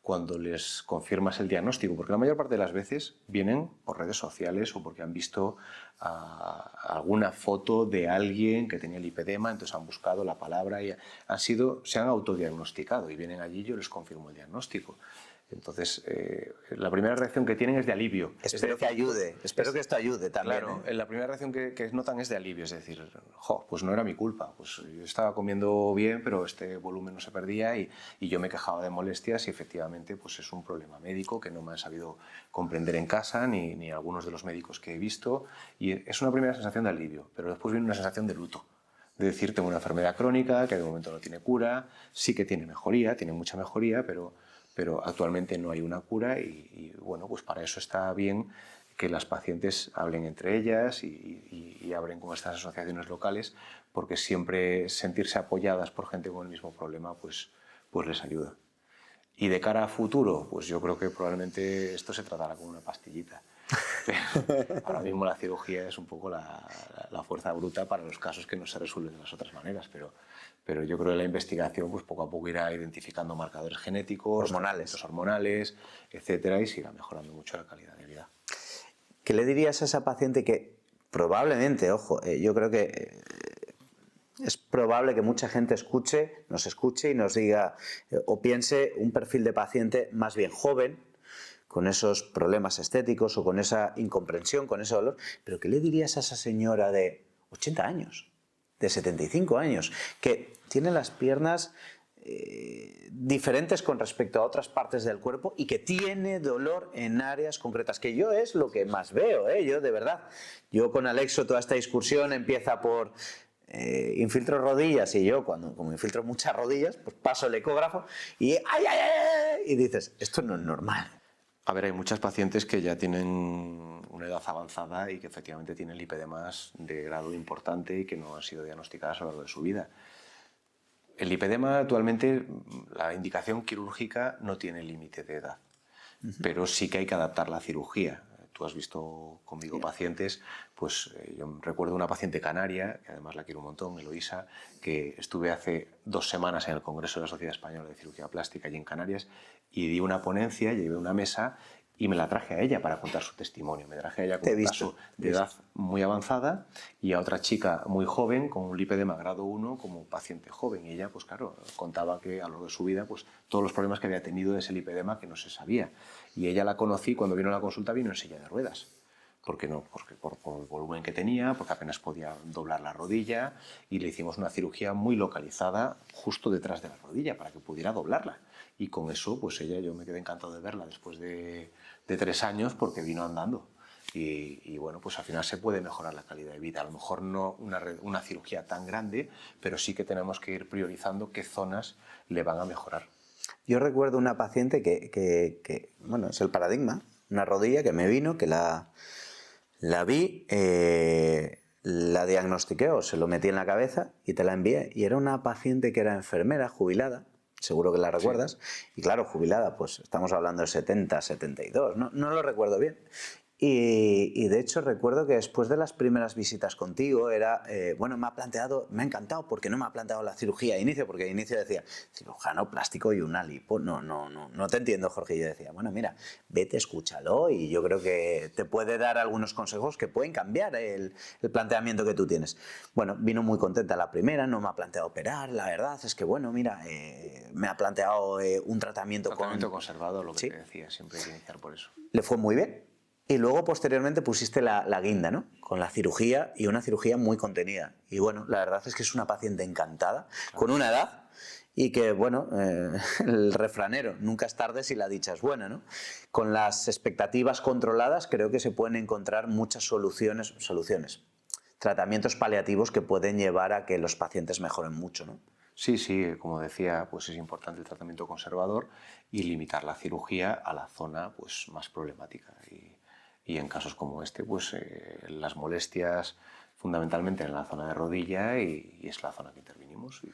cuando les confirmas el diagnóstico, porque la mayor parte de las veces vienen por redes sociales o porque han visto alguna foto de alguien que tenía lipedema, entonces han buscado la palabra y se han autodiagnosticado y vienen allí y yo les confirmo el diagnóstico. Entonces, la primera reacción que tienen es de alivio. Espero que ayude, espero que esto ayude también. Claro, la primera reacción que notan es de alivio, es decir, pues no era mi culpa, pues yo estaba comiendo bien, pero este volumen no se perdía y yo me quejaba de molestias y efectivamente pues es un problema médico que no me han sabido comprender en casa ni algunos de los médicos que he visto y es una primera sensación de alivio, pero después viene una sensación de luto. De decir, tengo una enfermedad crónica que de momento no tiene cura, sí que tiene mejoría, tiene mucha mejoría, pero actualmente no hay una cura y bueno, pues para eso está bien que las pacientes hablen entre ellas y hablen con estas asociaciones locales, porque siempre sentirse apoyadas por gente con el mismo problema pues les ayuda. Y de cara a futuro, pues yo creo que probablemente esto se tratará con una pastillita. Pero ahora mismo la cirugía es un poco la fuerza bruta para los casos que no se resuelven de las otras maneras, pero yo creo que la investigación pues poco a poco irá identificando marcadores genéticos, hormonales, etcétera, y se irá mejorando mucho la calidad de vida. ¿Qué le dirías a esa paciente que Probablemente, ojo, yo creo que es probable que mucha gente nos escuche y nos diga o piense un perfil de paciente más bien joven, con esos problemas estéticos o con esa incomprensión, con ese dolor. Pero ¿qué le dirías a esa señora de 80 años, de 75 años, que tiene las piernas diferentes con respecto a otras partes del cuerpo y que tiene dolor en áreas concretas? Que yo es lo que más veo, yo de verdad. Yo con Alexo toda esta discusión empieza por infiltro rodillas, y yo como infiltro muchas rodillas, pues paso el ecógrafo y ¡ay, ay, ay! Y dices, esto no es normal. A ver, hay muchas pacientes que ya tienen una edad avanzada y que efectivamente tienen lipedemas de grado importante y que no han sido diagnosticadas a lo largo de su vida. El lipedema actualmente, la indicación quirúrgica no tiene límite de edad, pero sí que hay que adaptar la cirugía. Tú has visto conmigo pacientes, pues yo recuerdo una paciente canaria, que además la quiero un montón, Eloísa, que estuve hace 2 semanas en el Congreso de la Sociedad Española de Cirugía Plástica allí en Canarias y di una ponencia, llevé una mesa y me la traje a ella para contar su testimonio. Me traje a ella con un caso de edad muy avanzada y a otra chica muy joven con un lipedema grado 1 como paciente joven. Y ella, pues claro, contaba que a lo largo de su vida, pues todos los problemas que había tenido de ese lipedema que no se sabía. Y ella la conocí cuando vino a la consulta, vino en silla de ruedas. ¿Por qué no? Porque por el volumen que tenía, porque apenas podía doblar la rodilla y le hicimos una cirugía muy localizada justo detrás de la rodilla para que pudiera doblarla. Y con eso, pues ella, yo me quedé encantado de verla después de 3 años porque vino andando. Y bueno, pues al final se puede mejorar la calidad de vida. A lo mejor no una cirugía tan grande, pero sí que tenemos que ir priorizando qué zonas le van a mejorar. Yo recuerdo una paciente que bueno, es el paradigma, una rodilla que me vino, que la vi, la diagnostiqué o se lo metí en la cabeza y te la envié. Y era una paciente que era enfermera, jubilada, seguro que la recuerdas. Sí. Y claro, jubilada, pues estamos hablando de 70, 72, no lo recuerdo bien. Y de hecho recuerdo que después de las primeras visitas contigo era, bueno, me ha encantado porque no me ha planteado la cirugía de inicio, porque de inicio decía, cirujano plástico y una lipo, no te entiendo, Jorge. Y yo decía, bueno, mira, vete, escúchalo y yo creo que te puede dar algunos consejos que pueden cambiar el planteamiento que tú tienes. Bueno, vino muy contenta la primera, no me ha planteado operar, la verdad es que, bueno, mira, me ha planteado un tratamiento conservador, lo que te decía, siempre hay que iniciar por eso. Le fue muy bien. Y luego, posteriormente, pusiste la guinda, ¿no? Con la cirugía, y una cirugía muy contenida. Y bueno, la verdad es que es una paciente encantada, claro, con una edad, y que, bueno, el refranero, nunca es tarde si la dicha es buena, ¿no? Con las expectativas controladas, creo que se pueden encontrar muchas soluciones, tratamientos paliativos que pueden llevar a que los pacientes mejoren mucho, ¿no? Sí, como decía, pues es importante el tratamiento conservador y limitar la cirugía a la zona pues, más problemática. Y en casos como este, pues las molestias fundamentalmente en la zona de rodilla y es la zona que intervinimos. Y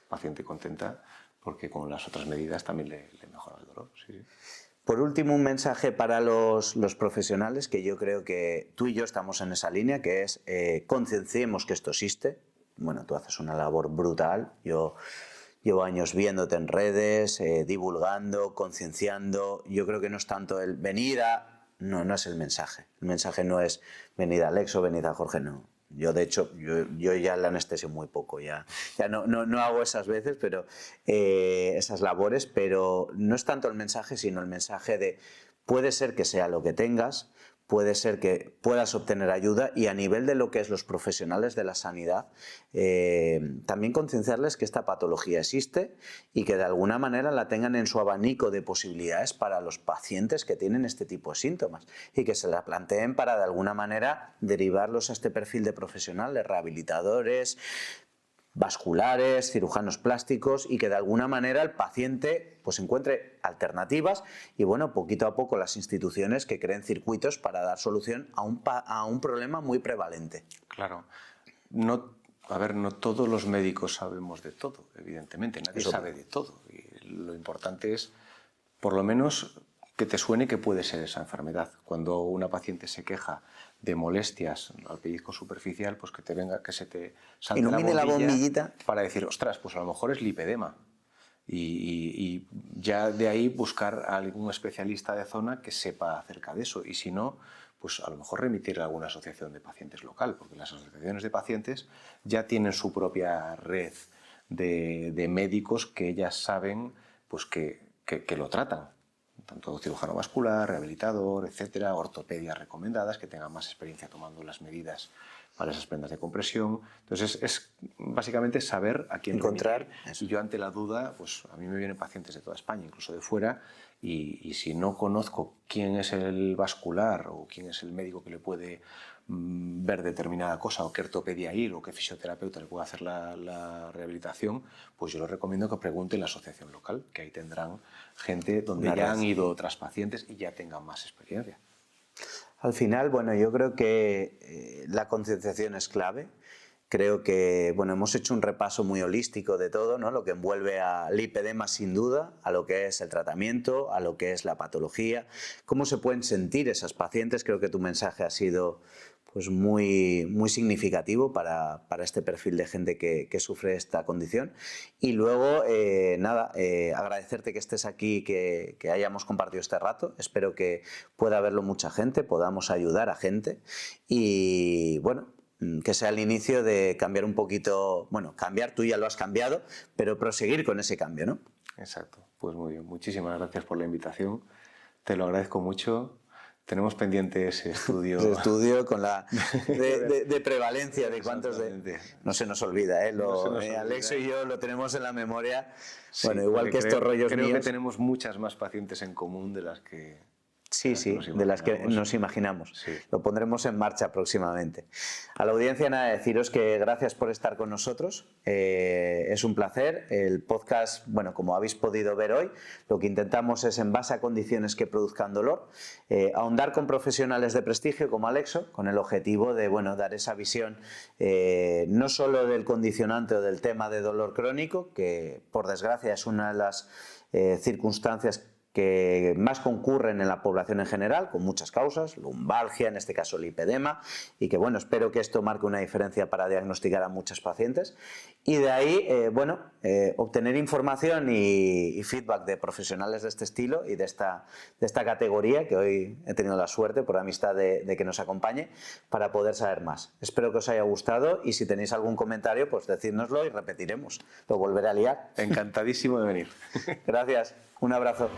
paciente contenta porque con las otras medidas también le mejora el dolor. Sí. Por último, un mensaje para los profesionales, que yo creo que tú y yo estamos en esa línea, que es concienciemos que esto existe. Bueno, tú haces una labor brutal. Yo llevo años viéndote en redes, divulgando, concienciando. Yo creo que no es tanto el venir a... No es el mensaje. El mensaje no es venid a Alexo, venid a Jorge, no. Yo, de hecho, yo ya la anestesio muy poco, ya no hago esas veces, pero esas labores, pero no es tanto el mensaje, sino el mensaje de puede ser que sea lo que tengas, puede ser que puedas obtener ayuda, y a nivel de lo que es los profesionales de la sanidad, también concienciarles que esta patología existe y que de alguna manera la tengan en su abanico de posibilidades para los pacientes que tienen este tipo de síntomas y que se la planteen para de alguna manera derivarlos a este perfil de profesionales, rehabilitadores, vasculares, cirujanos plásticos, y que de alguna manera el paciente pues encuentre alternativas y bueno, poquito a poco las instituciones que creen circuitos para dar solución a un problema muy prevalente. Claro. No todos los médicos sabemos de todo, evidentemente, nadie sabe de todo. Y lo importante es, por lo menos, que te suene que puede ser esa enfermedad. Cuando una paciente se queja de molestias al pellizco superficial, pues que se te salte la bombillita para decir, ostras, pues a lo mejor es lipedema. Y ya de ahí buscar a algún especialista de zona que sepa acerca de eso. Y si no, pues a lo mejor remitirle a alguna asociación de pacientes local, porque las asociaciones de pacientes ya tienen su propia red de médicos que ellas saben pues que lo tratan, tanto cirujano vascular, rehabilitador, etcétera, ortopedias recomendadas, que tengan más experiencia tomando las medidas para esas prendas de compresión. Entonces es básicamente saber a quién encontrar. Y yo ante la duda, pues a mí me vienen pacientes de toda España, incluso de fuera, y si no conozco quién es el vascular o quién es el médico que le puede ver determinada cosa, o qué ortopedia ir, o qué fisioterapeuta le puede hacer la rehabilitación, pues yo les recomiendo que pregunten en la asociación local, que ahí tendrán gente donde ya han ido otras pacientes y ya tengan más experiencia. Al final, bueno, yo creo que la concienciación es clave. Creo que bueno, hemos hecho un repaso muy holístico de todo, ¿no? Lo que envuelve al lipedema sin duda, a lo que es el tratamiento, a lo que es la patología, cómo se pueden sentir esas pacientes. Creo que tu mensaje ha sido pues muy significativo para este perfil de gente que sufre esta condición. Y luego, agradecerte que estés aquí, que hayamos compartido este rato. Espero que pueda verlo mucha gente, podamos ayudar a gente y bueno, que sea el inicio de cambiar un poquito, bueno, cambiar, tú ya lo has cambiado, pero proseguir con ese cambio, ¿no? Exacto, pues muy bien, muchísimas gracias por la invitación, te lo agradezco mucho. Tenemos pendiente ese estudio. Ese estudio con la de prevalencia de cuántos de... No se nos olvida, ¿eh? Alexo y yo lo tenemos en la memoria. Sí, bueno, igual que estos rollos creo míos. Que tenemos muchas más pacientes en común de las que... Sí, de las que nos imaginamos. Sí. Lo pondremos en marcha próximamente. A la audiencia nada, deciros que gracias por estar con nosotros. Es un placer. El podcast, bueno, como habéis podido ver hoy, lo que intentamos es, en base a condiciones que produzcan dolor, ahondar con profesionales de prestigio como Alexo, con el objetivo de, bueno, dar esa visión no solo del condicionante o del tema de dolor crónico, que por desgracia es una de las circunstancias que más concurren en la población en general, con muchas causas, lumbalgia, en este caso lipedema, y que bueno, espero que esto marque una diferencia para diagnosticar a muchos pacientes. Y de ahí, obtener información y feedback de profesionales de este estilo y de esta categoría, que hoy he tenido la suerte, por amistad, de que nos acompañe, para poder saber más. Espero que os haya gustado y si tenéis algún comentario, pues decídnoslo y repetiremos. Lo volveré a liar. Encantadísimo de venir. Gracias. Un abrazo.